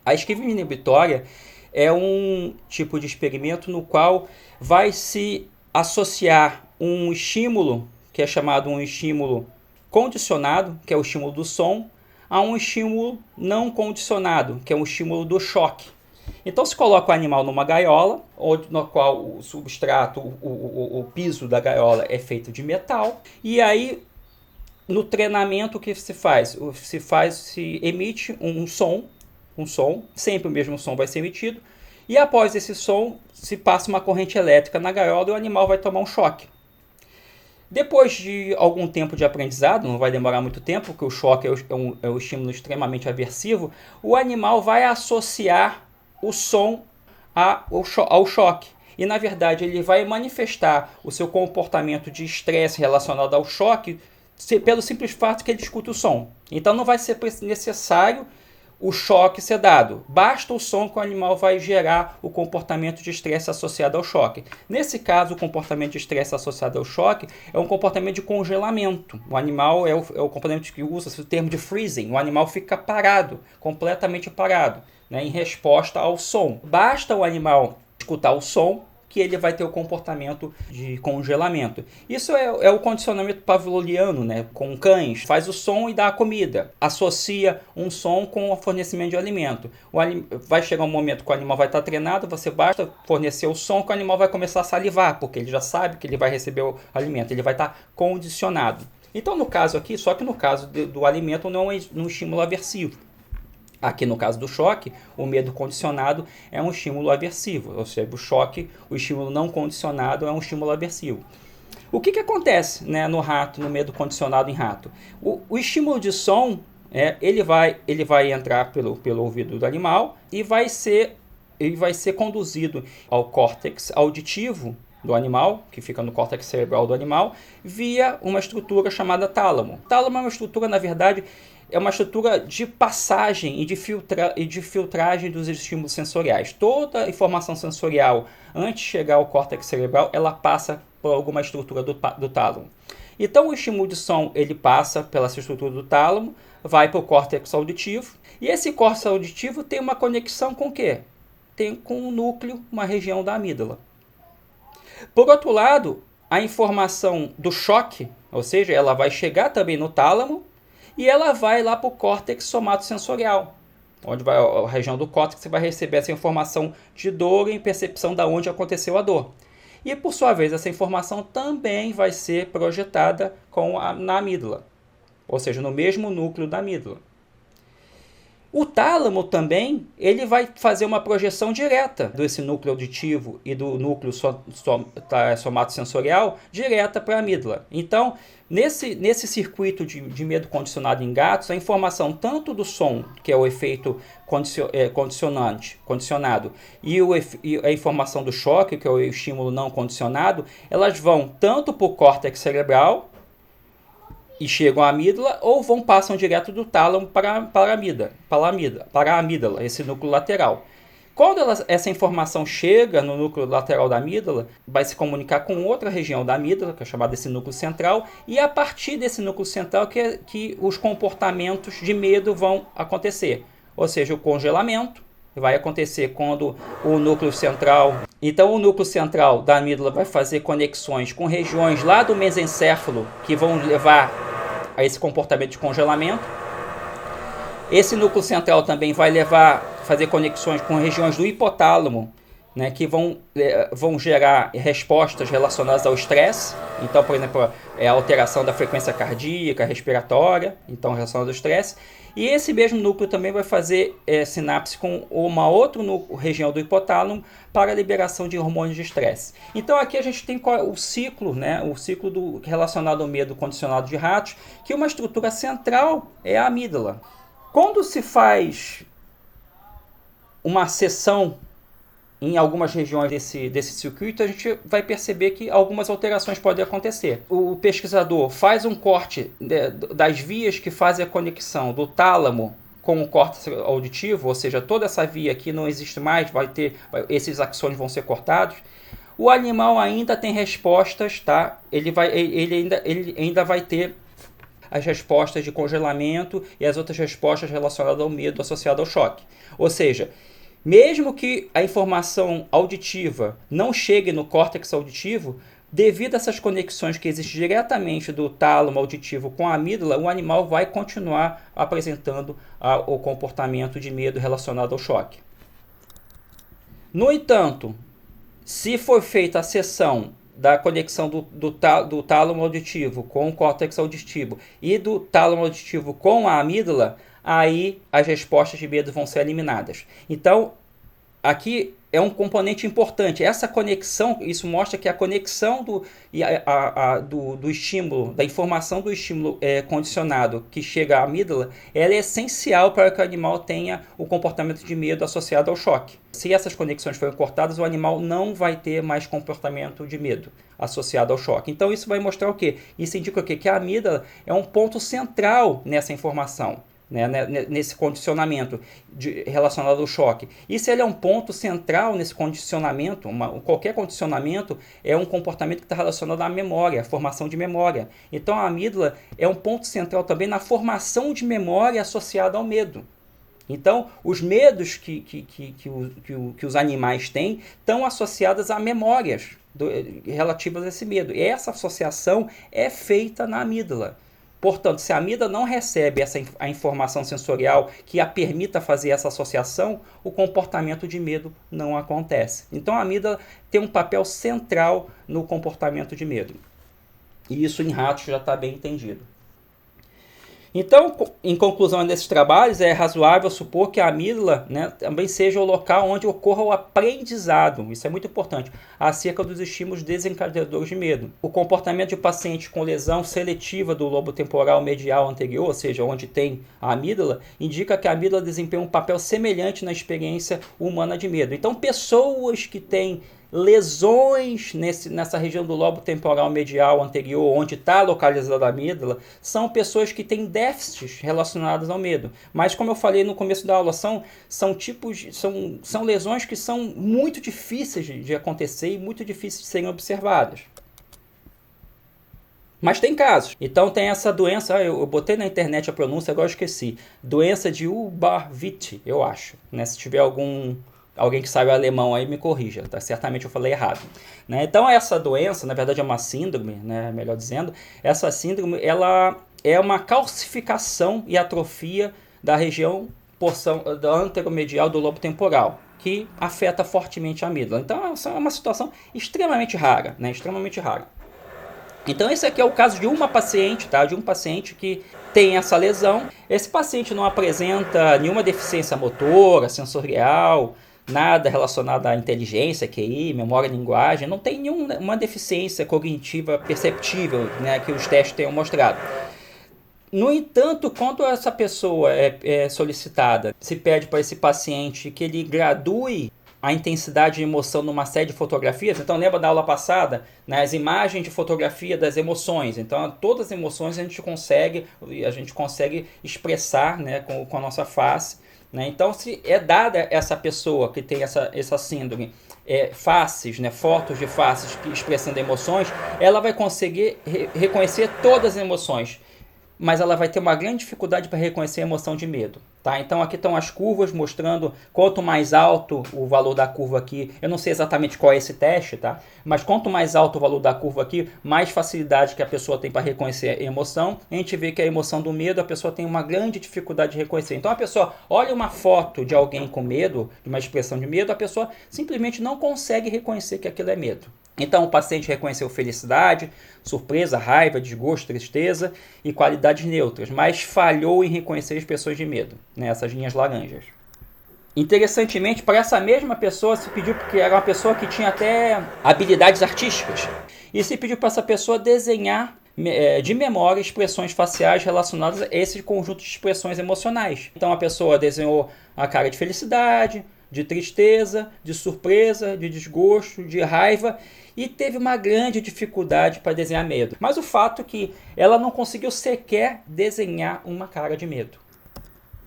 A esquiva inibitória é um tipo de experimento no qual vai se associar um estímulo, que é chamado um estímulo condicionado, que é o estímulo do som, a um estímulo não condicionado, que é um estímulo do choque. Então se coloca o animal numa gaiola, no qual o substrato, o piso da gaiola é feito de metal, e aí no treinamento o que se faz? Se emite um som, sempre o mesmo som vai ser emitido, e após esse som, se passa uma corrente elétrica na gaiola e o animal vai tomar um choque. Depois de algum tempo de aprendizado, não vai demorar muito tempo, porque o choque é um estímulo extremamente aversivo, o animal vai associar o som ao choque. E, na verdade, ele vai manifestar o seu comportamento de estresse relacionado ao choque pelo simples fato que ele escuta o som. Então, não vai ser necessário o choque ser dado. Basta o som que o animal vai gerar o comportamento de estresse associado ao choque. Nesse caso, o comportamento de estresse associado ao choque é um comportamento de congelamento. O animal é o comportamento que usa o termo de freezing. O animal fica parado, completamente parado, né, em resposta ao som. Basta o animal escutar o som que ele vai ter o comportamento de congelamento. Isso é o condicionamento pavloviano, né? Com cães. Faz o som e dá a comida. Associa um som com o fornecimento de alimento. Vai chegar um momento que o animal vai estar treinado, você basta fornecer o som que o animal vai começar a salivar, porque ele já sabe que ele vai receber o alimento. Ele vai estar condicionado. Então, no caso aqui, só que no caso do alimento não é um estímulo aversivo. Aqui no caso do choque, o medo condicionado é um estímulo aversivo, ou seja, o estímulo não condicionado é um estímulo aversivo. O que acontece, né, no rato, no medo condicionado em rato? O estímulo de som, ele vai entrar pelo ouvido do animal e vai ser conduzido ao córtex auditivo do animal, que fica no córtex cerebral do animal, via uma estrutura chamada tálamo. Tálamo é uma estrutura, na verdade, é uma estrutura de passagem e de filtragem dos estímulos sensoriais. Toda informação sensorial, antes de chegar ao córtex cerebral, ela passa por alguma estrutura do tálamo. Então, o estímulo de som ele passa pela estrutura do tálamo, vai para o córtex auditivo, e esse córtex auditivo tem uma conexão com o quê? Tem com o núcleo, uma região da amígdala. Por outro lado, a informação do choque, ou seja, ela vai chegar também no tálamo, e ela vai lá para o córtex somatosensorial, onde vai a região do córtex, você vai receber essa informação de dor e percepção de onde aconteceu a dor. E, por sua vez, essa informação também vai ser projetada na amígdala, ou seja, no mesmo núcleo da amígdala. O tálamo também, ele vai fazer uma projeção direta desse núcleo auditivo e do núcleo somatosensorial direta para a amígdala. Então, nesse circuito de medo condicionado em gatos, a informação tanto do som, que é o efeito condicionado, e a informação do choque, que é o estímulo não condicionado, elas vão tanto para o córtex cerebral e chegam à amígdala, ou passam direto do tálamo para a amígdala, esse núcleo lateral. Quando essa informação chega no núcleo lateral da amígdala, vai se comunicar com outra região da amígdala, que é chamada desse núcleo central, e a partir desse núcleo central que os comportamentos de medo vão acontecer. Ou seja, o congelamento vai acontecer quando o núcleo central... Então, o núcleo central da amígdala vai fazer conexões com regiões lá do mesencéfalo que vão levar a esse comportamento de congelamento. Esse núcleo central também vai fazer conexões com regiões do hipotálamo, né, que vão gerar respostas relacionadas ao estresse. Então, por exemplo, a alteração da frequência cardíaca, respiratória, então relacionada ao estresse. E esse mesmo núcleo também vai fazer sinapse com uma outra região do hipotálamo para a liberação de hormônios de estresse. Então aqui a gente tem o ciclo, né, relacionado ao medo condicionado de ratos, que uma estrutura central é a amígdala. Quando se faz uma seção em algumas regiões desse circuito, a gente vai perceber que algumas alterações podem acontecer. O pesquisador faz um corte das vias que fazem a conexão do tálamo com o córtex auditivo, ou seja, toda essa via aqui não existe mais, esses axônios vão ser cortados. O animal ainda tem respostas, tá? Ele ainda vai ter as respostas de congelamento e as outras respostas relacionadas ao medo associado ao choque. Ou seja, mesmo que a informação auditiva não chegue no córtex auditivo, devido a essas conexões que existem diretamente do tálamo auditivo com a amígdala, o animal vai continuar apresentando o comportamento de medo relacionado ao choque. No entanto, se for feita a seção da conexão do tálamo auditivo com o córtex auditivo e do tálamo auditivo com a amígdala, aí as respostas de medo vão ser eliminadas. Então, aqui é um componente importante. Essa conexão, isso mostra que a conexão do estímulo, da informação do estímulo condicionado que chega à amígdala, ela é essencial para que o animal tenha o comportamento de medo associado ao choque. Se essas conexões forem cortadas, o animal não vai ter mais comportamento de medo associado ao choque. Então isso vai mostrar o quê? Isso indica o quê? Que a amígdala é um ponto central nessa informação, né, nesse condicionamento relacionado ao choque. E se ele é um ponto central nesse condicionamento, qualquer condicionamento é um comportamento que está relacionado à memória, à formação de memória. Então a amígdala é um ponto central também na formação de memória associada ao medo. Então, os medos que os animais têm estão associados a memórias relativas a esse medo. E essa associação é feita na amígdala. Portanto, se a amígdala não recebe a informação sensorial que a permita fazer essa associação, o comportamento de medo não acontece. Então, a amígdala tem um papel central no comportamento de medo. E isso em ratos já está bem entendido. Então, em conclusão desses trabalhos, é razoável supor que a amígdala, né, também seja o local onde ocorra o aprendizado, isso é muito importante, acerca dos estímulos desencadeadores de medo. O comportamento de paciente com lesão seletiva do lobo temporal medial anterior, ou seja, onde tem a amígdala, indica que a amígdala desempenha um papel semelhante na experiência humana de medo. Então, pessoas que têm lesões nessa região do lobo temporal medial anterior, onde está localizada a amígdala, são pessoas que têm déficits relacionados ao medo. Mas, como eu falei no começo da aula, são lesões que são muito difíceis de acontecer e muito difíceis de serem observadas. Mas tem casos. Então tem essa doença, eu botei na internet a pronúncia, agora eu esqueci. Doença de Ubarwitt, eu acho. Né? Se tiver alguém que sabe alemão aí me corrija, tá? Certamente eu falei errado. Né? Então essa doença, na verdade é uma síndrome, né? Melhor dizendo, essa síndrome ela é uma calcificação e atrofia da região da anteromedial do lobo temporal, que afeta fortemente a amígdala. Então essa é uma situação extremamente rara, né? Extremamente rara. Então esse aqui é o caso de uma paciente, tá? De um paciente que tem essa lesão. Esse paciente não apresenta nenhuma deficiência motora, sensorial, nada relacionado à inteligência, QI, memória e linguagem, não tem nenhuma deficiência cognitiva perceptível, né, que os testes tenham mostrado. No entanto, quando essa pessoa é solicitada, se pede para esse paciente que ele gradue a intensidade de emoção numa série de fotografias. Então, lembra da aula passada, né, as imagens de fotografia das emoções. Então, todas as emoções a gente consegue expressar, né, com a nossa face. Né? Então, se é dada essa pessoa que tem essa síndrome, faces, né, fotos de faces expressando emoções, ela vai conseguir reconhecer todas as emoções, mas ela vai ter uma grande dificuldade para reconhecer a emoção de medo. Tá? Então aqui estão as curvas mostrando quanto mais alto o valor da curva aqui, eu não sei exatamente qual é esse teste, tá? Mas quanto mais alto o valor da curva aqui, mais facilidade que a pessoa tem para reconhecer a emoção. A gente vê que a emoção do medo, a pessoa tem uma grande dificuldade de reconhecer. Então a pessoa olha uma foto de alguém com medo, de uma expressão de medo, a pessoa simplesmente não consegue reconhecer que aquilo é medo. Então o paciente reconheceu felicidade, surpresa, raiva, desgosto, tristeza e qualidades neutras, mas falhou em reconhecer expressões de medo, né, essas linhas laranjas. Interessantemente, para essa mesma pessoa se pediu, porque era uma pessoa que tinha até habilidades artísticas, e se pediu para essa pessoa desenhar de memória expressões faciais relacionadas a esse conjunto de expressões emocionais. Então a pessoa desenhou a cara de felicidade, de tristeza, de surpresa, de desgosto, de raiva, e teve uma grande dificuldade para desenhar medo. Mas o fato é que ela não conseguiu sequer desenhar uma cara de medo.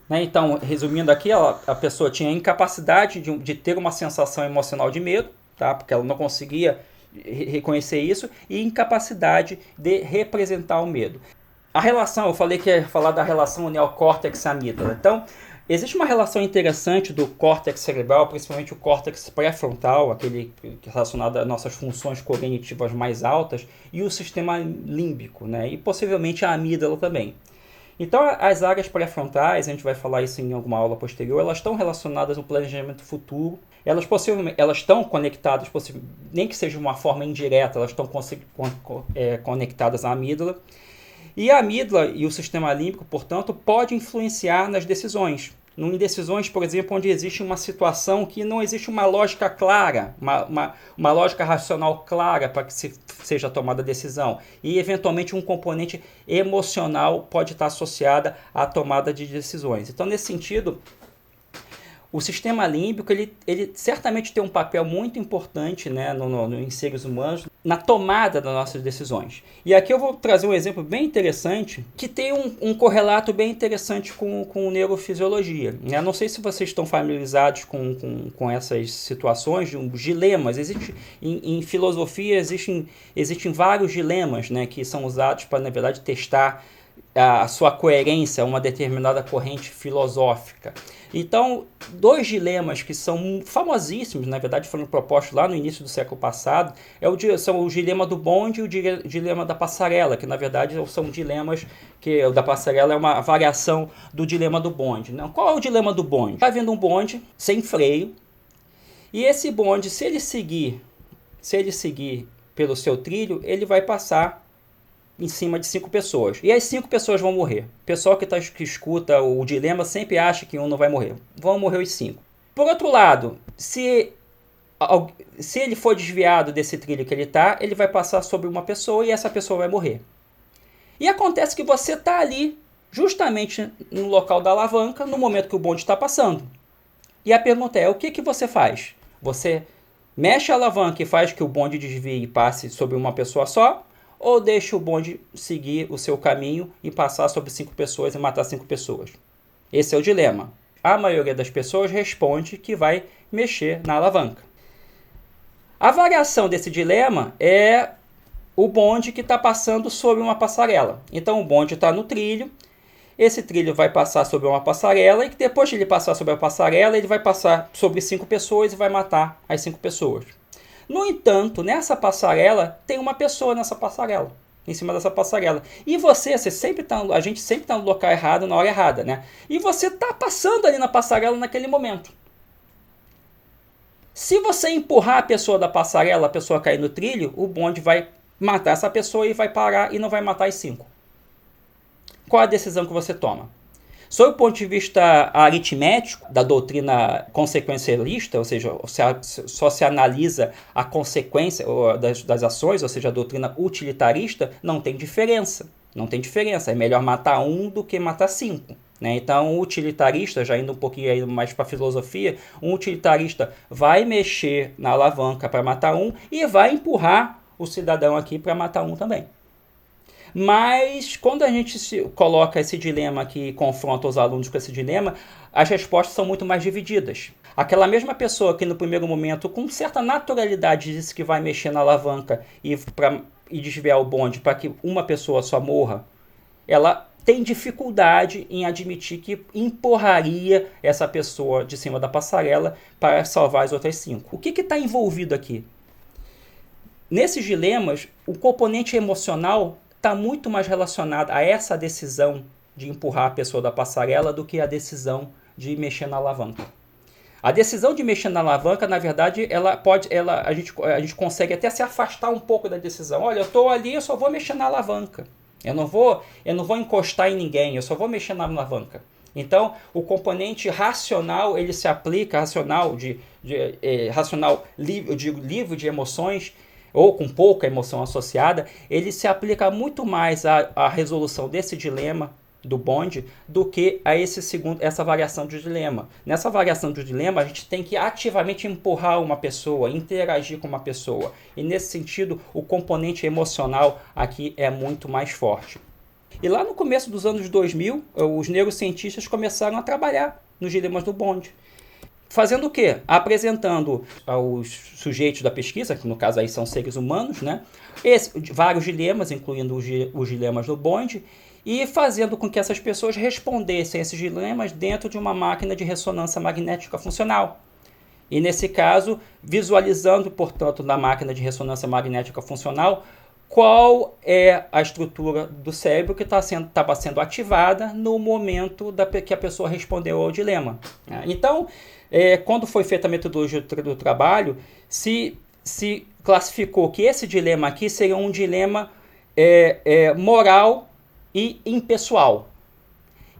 Né? Então, resumindo aqui, a pessoa tinha incapacidade de ter uma sensação emocional de medo, tá? Porque ela não conseguia reconhecer isso, e incapacidade de representar o medo. A relação, eu falei que ia falar da relação neocórtex-amígdala. Então, existe uma relação interessante do córtex cerebral, principalmente o córtex pré-frontal, aquele relacionado às nossas funções cognitivas mais altas, e o sistema límbico, né? E possivelmente a amígdala também. Então, as áreas pré-frontais, a gente vai falar isso em alguma aula posterior, elas estão relacionadas no planejamento futuro. Elas estão conectadas, nem que seja de uma forma indireta, elas estão conectadas à amígdala. E a amígdala e o sistema límbico, portanto, pode influenciar nas decisões. Em decisões, por exemplo, onde existe uma situação que não existe uma lógica clara, uma lógica racional clara para que seja tomada a decisão. E, eventualmente, um componente emocional pode estar associado à tomada de decisões. Então, nesse sentido, o sistema límbico ele certamente tem um papel muito importante, né, em seres humanos, na tomada das nossas decisões. E aqui eu vou trazer um exemplo bem interessante, que tem um correlato bem interessante com neurofisiologia. Eu não sei se vocês estão familiarizados com essas situações, de dilemas. Em filosofia existem vários dilemas, né, que são usados para, na verdade, testar a sua coerência a uma determinada corrente filosófica. Então, dois dilemas que são famosíssimos, na verdade foram propostos lá no início do século passado, são o dilema do bonde e o dilema da passarela, que na verdade são dilemas que o da passarela é uma variação do dilema do bonde. Não? Qual é o dilema do bonde? Está vindo um bonde sem freio, e esse bonde, se ele seguir pelo seu trilho, ele vai passar em cima de 5 pessoas. E as 5 pessoas vão morrer. O pessoal que escuta o dilema sempre acha que um não vai morrer. Vão morrer os 5. Por outro lado, se ele for desviado desse trilho que ele está, ele vai passar sobre uma pessoa e essa pessoa vai morrer. E acontece que você está ali, justamente no local da alavanca, no momento que o bonde está passando. E a pergunta é, o que você faz? Você mexe a alavanca e faz que o bonde desvie e passe sobre uma pessoa só? Ou deixa o bonde seguir o seu caminho e passar sobre 5 pessoas e matar 5 pessoas? Esse é o dilema. A maioria das pessoas responde que vai mexer na alavanca. A variação desse dilema é o bonde que está passando sobre uma passarela. Então o bonde está no trilho, esse trilho vai passar sobre uma passarela e depois de ele passar sobre a passarela, ele vai passar sobre 5 pessoas e vai matar as 5 pessoas. No entanto, nessa passarela, tem uma pessoa nessa passarela, em cima dessa passarela. E a gente sempre está no local errado, na hora errada, né? E você está passando ali na passarela naquele momento. Se você empurrar a pessoa da passarela, a pessoa cair no trilho, o bonde vai matar essa pessoa e vai parar e não vai matar as 5. Qual a decisão que você toma? Sob o ponto de vista aritmético da doutrina consequencialista, ou seja, só se analisa a consequência das ações, ou seja, a doutrina utilitarista, não tem diferença. Não tem diferença. É melhor matar 1 do que matar 5. Né? Então, o utilitarista, já indo um pouquinho aí mais para a filosofia, um utilitarista vai mexer na alavanca para matar 1 e vai empurrar o cidadão aqui para matar 1 também. Mas quando a gente coloca esse dilema aqui e confronta os alunos com esse dilema, as respostas são muito mais divididas. Aquela mesma pessoa que no primeiro momento, com certa naturalidade, disse que vai mexer na alavanca e desviar o bonde para que uma pessoa só morra, ela tem dificuldade em admitir que empurraria essa pessoa de cima da passarela para salvar as outras 5. O que está envolvido aqui? Nesses dilemas, o componente emocional está muito mais relacionado a essa decisão de empurrar a pessoa da passarela do que a decisão de mexer na alavanca. A decisão de mexer na alavanca, na verdade, a gente consegue até se afastar um pouco da decisão. Olha, eu estou ali, eu só vou mexer na alavanca. Eu não vou encostar em ninguém, eu só vou mexer na alavanca. Então, o componente racional, ele se aplica, livre de emoções, ou com pouca emoção associada, ele se aplica muito mais à resolução desse dilema do bonde do que a essa variação de dilema. Nessa variação de dilema, a gente tem que ativamente empurrar uma pessoa, interagir com uma pessoa. E nesse sentido, o componente emocional aqui é muito mais forte. E lá no começo dos anos 2000, os neurocientistas começaram a trabalhar nos dilemas do bonde. Fazendo o quê? Apresentando aos sujeitos da pesquisa, que no caso aí são seres humanos, né? Vários dilemas, incluindo os dilemas do bonde, e fazendo com que essas pessoas respondessem esses dilemas dentro de uma máquina de ressonância magnética funcional. E nesse caso, visualizando, portanto, na máquina de ressonância magnética funcional, qual é a estrutura do cérebro que estava sendo ativada no momento que a pessoa respondeu ao dilema. Então, quando foi feita a metodologia do trabalho, se classificou que esse dilema aqui seria um dilema moral e impessoal.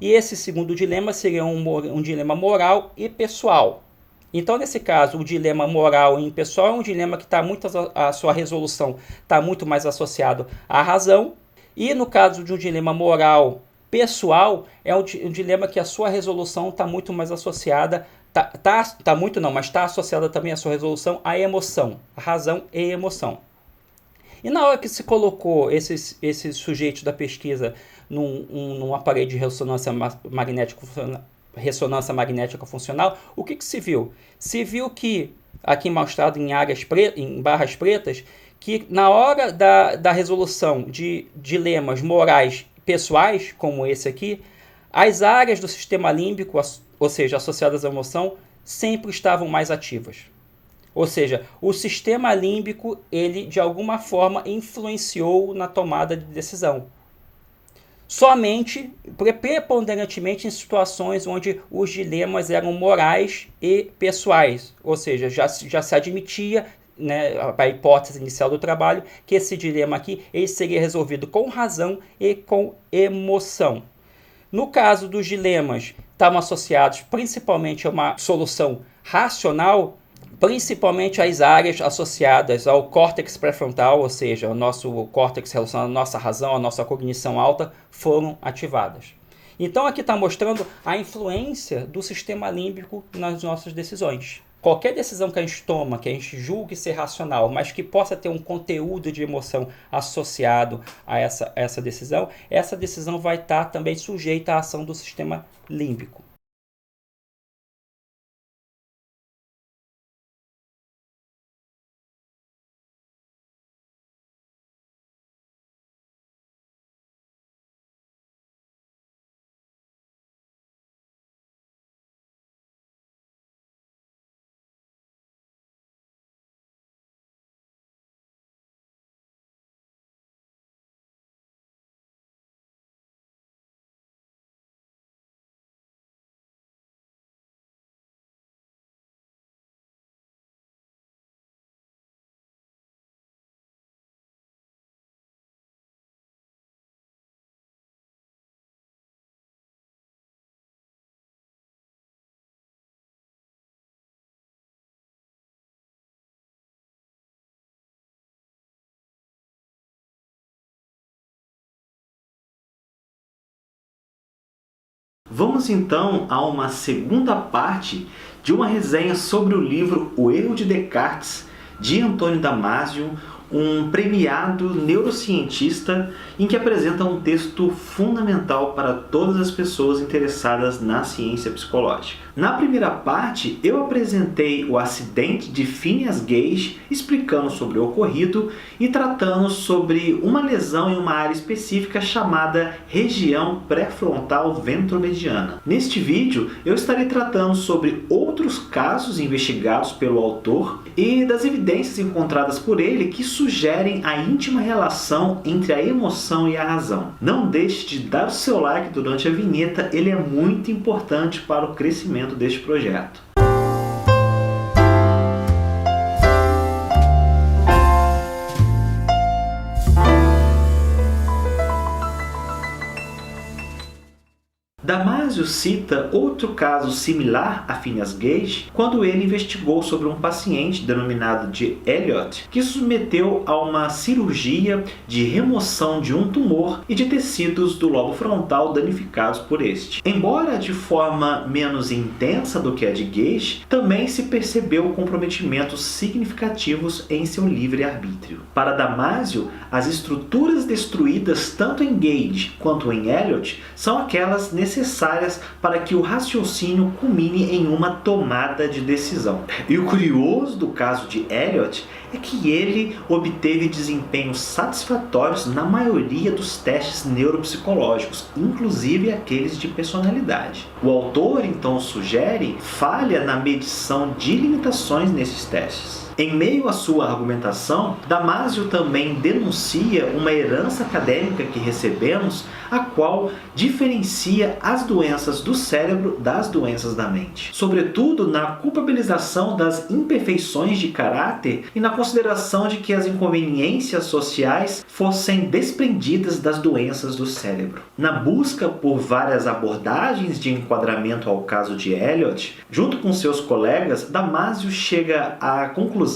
E esse segundo dilema seria um dilema moral e pessoal. Então, nesse caso, o dilema moral e impessoal é um dilema que a sua resolução está muito mais associado à razão. E no caso de um dilema moral pessoal, é um dilema que a sua resolução está muito mais associada, mas está associada também a sua resolução à emoção, à razão e emoção. E na hora que se colocou esses sujeitos da pesquisa num aparelho de ressonância magnética funcional, o que se viu? Se viu que, aqui mostrado em barras pretas, que na hora da resolução de dilemas morais pessoais, como esse aqui, as áreas do sistema límbico, ou seja, associadas à emoção, sempre estavam mais ativas. Ou seja, o sistema límbico, ele de alguma forma influenciou na tomada de decisão. Somente, preponderantemente em situações onde os dilemas eram morais e pessoais. Ou seja, já se admitia, né, a hipótese inicial do trabalho, que esse dilema aqui ele seria resolvido com razão e com emoção. No caso dos dilemas, estavam associados principalmente a uma solução racional, principalmente as áreas associadas ao córtex pré-frontal, ou seja, o nosso córtex relacionado à nossa razão, à nossa cognição alta, foram ativadas. Então aqui está mostrando a influência do sistema límbico nas nossas decisões. Qualquer decisão que a gente toma, que a gente julgue ser racional, mas que possa ter um conteúdo de emoção associado a essa decisão vai estar também sujeita à ação do sistema límbico. Vamos então a uma segunda parte de uma resenha sobre o livro O Erro de Descartes, de Antônio Damasio, um premiado neurocientista, em que apresenta um texto fundamental para todas as pessoas interessadas na ciência psicológica. Na primeira parte, eu apresentei o acidente de Phineas Gage, explicando sobre o ocorrido e tratando sobre uma lesão em uma área específica chamada região pré-frontal ventromediana. Neste vídeo, eu estarei tratando sobre outros casos investigados pelo autor e das evidências encontradas por ele que sugerem a íntima relação entre a emoção e a razão. Não deixe de dar o seu like durante a vinheta, ele é muito importante para o crescimento deste projeto. Damasio cita outro caso similar a Phineas Gage quando ele investigou sobre um paciente denominado de Elliot que submeteu a uma cirurgia de remoção de um tumor e de tecidos do lobo frontal danificados por este. Embora de forma menos intensa do que a de Gage, também se percebeu comprometimentos significativos em seu livre-arbítrio. Para Damasio, as estruturas destruídas tanto em Gage quanto em Elliot são aquelas necessárias para que o raciocínio culmine em uma tomada de decisão. E o curioso do caso de Elliot é que ele obteve desempenhos satisfatórios na maioria dos testes neuropsicológicos, inclusive aqueles de personalidade. O autor então sugere falha na medição de limitações nesses testes. Em meio à sua argumentação, Damasio também denuncia uma herança acadêmica que recebemos, a qual diferencia as doenças do cérebro das doenças da mente, sobretudo na culpabilização das imperfeições de caráter e na consideração de que as inconveniências sociais fossem desprendidas das doenças do cérebro. Na busca por várias abordagens de enquadramento ao caso de Elliot, junto com seus colegas, Damasio chega à conclusão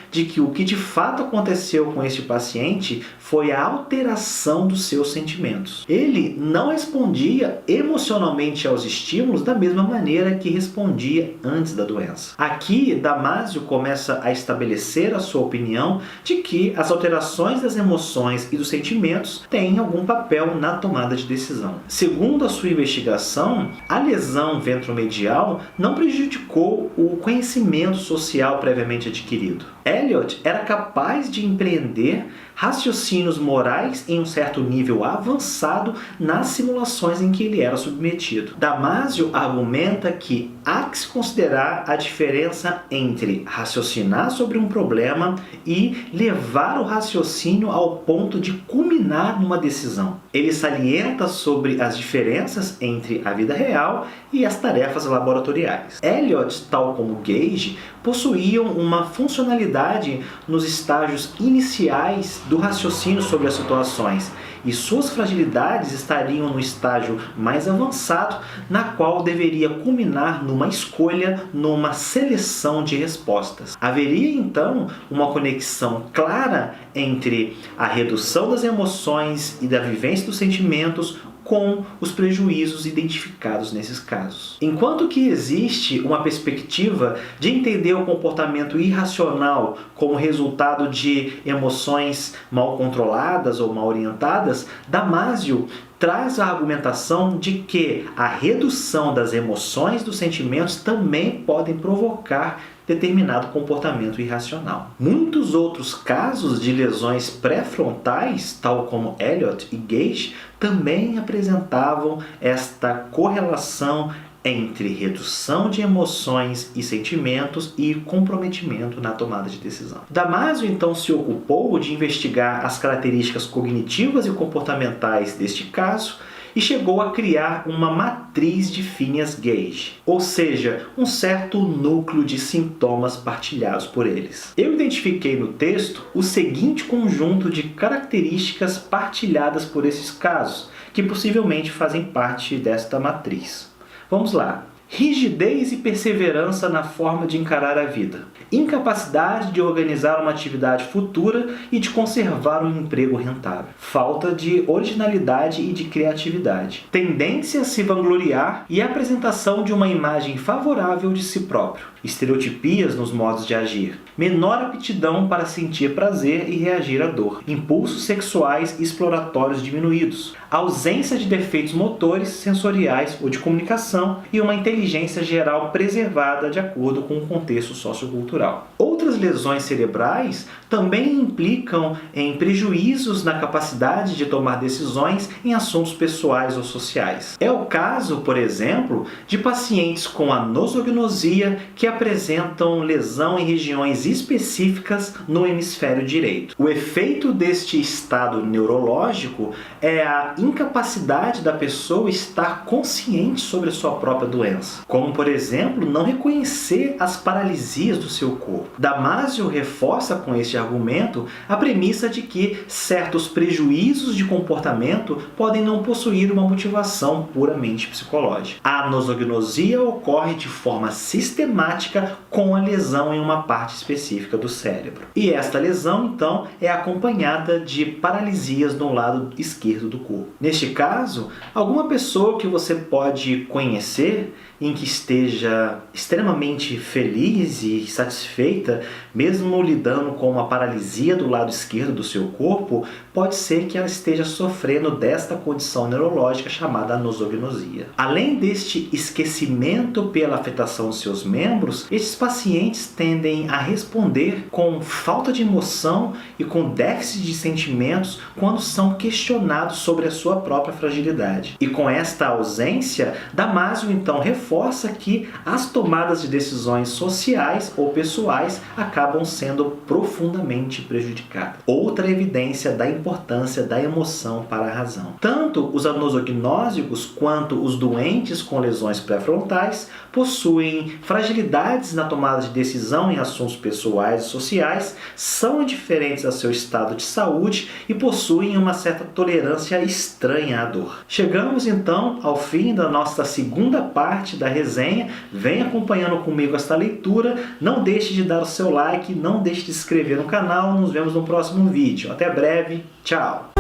de que o que de fato aconteceu com este paciente foi a alteração dos seus sentimentos. Ele não respondia emocionalmente aos estímulos da mesma maneira que respondia antes da doença. Aqui, Damasio começa a estabelecer a sua opinião de que as alterações das emoções e dos sentimentos têm algum papel na tomada de decisão. Segundo a sua investigação, a lesão ventromedial não prejudicou o conhecimento social previamente adquirido. Elliot era capaz de empreender raciocínios morais em um certo nível avançado nas simulações em que ele era submetido. Damasio argumenta que há que se considerar a diferença entre raciocinar sobre um problema e levar o raciocínio ao ponto de culminar numa decisão. Ele salienta sobre as diferenças entre a vida real e as tarefas laboratoriais. Elliot, tal como Gage, possuíam uma funcionalidade nos estágios iniciais do raciocínio sobre as situações, e suas fragilidades estariam no estágio mais avançado, na qual deveria culminar numa escolha, numa seleção de respostas. Haveria então uma conexão clara entre a redução das emoções e da vivência dos sentimentos com os prejuízos identificados nesses casos. Enquanto que existe uma perspectiva de entender o comportamento irracional como resultado de emoções mal controladas ou mal orientadas, Damasio traz a argumentação de que a redução das emoções e dos sentimentos também podem provocar determinado comportamento irracional. Muitos outros casos de lesões pré-frontais, tal como Elliot e Gage, também apresentavam esta correlação entre redução de emoções e sentimentos e comprometimento na tomada de decisão. Damasio então se ocupou de investigar as características cognitivas e comportamentais deste caso e chegou a criar uma matriz de Phineas Gage, ou seja, um certo núcleo de sintomas partilhados por eles. Eu identifiquei no texto o seguinte conjunto de características partilhadas por esses casos, que possivelmente fazem parte desta matriz. Vamos lá. rigidez e perseverança na forma de encarar a vida, incapacidade de organizar uma atividade futura e de conservar um emprego rentável, falta de originalidade e de criatividade, tendência a se vangloriar e apresentação de uma imagem favorável de si próprio, estereotipias nos modos de agir, menor aptidão para sentir prazer e reagir à dor, impulsos sexuais e exploratórios diminuídos, ausência de defeitos motores, sensoriais ou de comunicação e uma inteligência geral preservada de acordo com o contexto sociocultural. Outras lesões cerebrais também implicam em prejuízos na capacidade de tomar decisões em assuntos pessoais ou sociais. É o caso, por exemplo, de pacientes com anosognosia que apresentam lesão em regiões específicas no hemisfério direito. O efeito deste estado neurológico é a incapacidade da pessoa estar consciente sobre a sua própria doença, como, por exemplo, não reconhecer as paralisias do seu corpo. Damasio reforça com este argumento a premissa de que certos prejuízos de comportamento podem não possuir uma motivação puramente psicológica. A anosognosia ocorre de forma sistemática com a lesão em uma parte específica do cérebro. E esta lesão, então, é acompanhada de paralisias no lado esquerdo do corpo. Neste caso, alguma pessoa que você pode conhecer em que esteja extremamente feliz e satisfeita, mesmo lidando com uma paralisia do lado esquerdo do seu corpo, pode ser que ela esteja sofrendo desta condição neurológica chamada anosognosia. Além deste esquecimento pela afetação de seus membros, estes pacientes tendem a responder com falta de emoção e com déficit de sentimentos quando são questionados sobre a sua própria fragilidade. E com esta ausência, Damasio então reforça que as tomadas de decisões sociais ou pessoais acabam sendo profundamente prejudicadas. Outra evidência da importância da emoção para a razão. Tanto os anosognósicos quanto os doentes com lesões pré-frontais possuem fragilidades na tomada de decisão em assuntos pessoais e sociais, são indiferentes a seu estado de saúde e possuem uma certa tolerância estranha à dor. Chegamos então ao fim da nossa segunda parte da resenha. Vem acompanhando comigo esta leitura. Não deixe de dar o seu like, não deixe de se inscrever no canal. Nos vemos no próximo vídeo. Até breve. Tchau!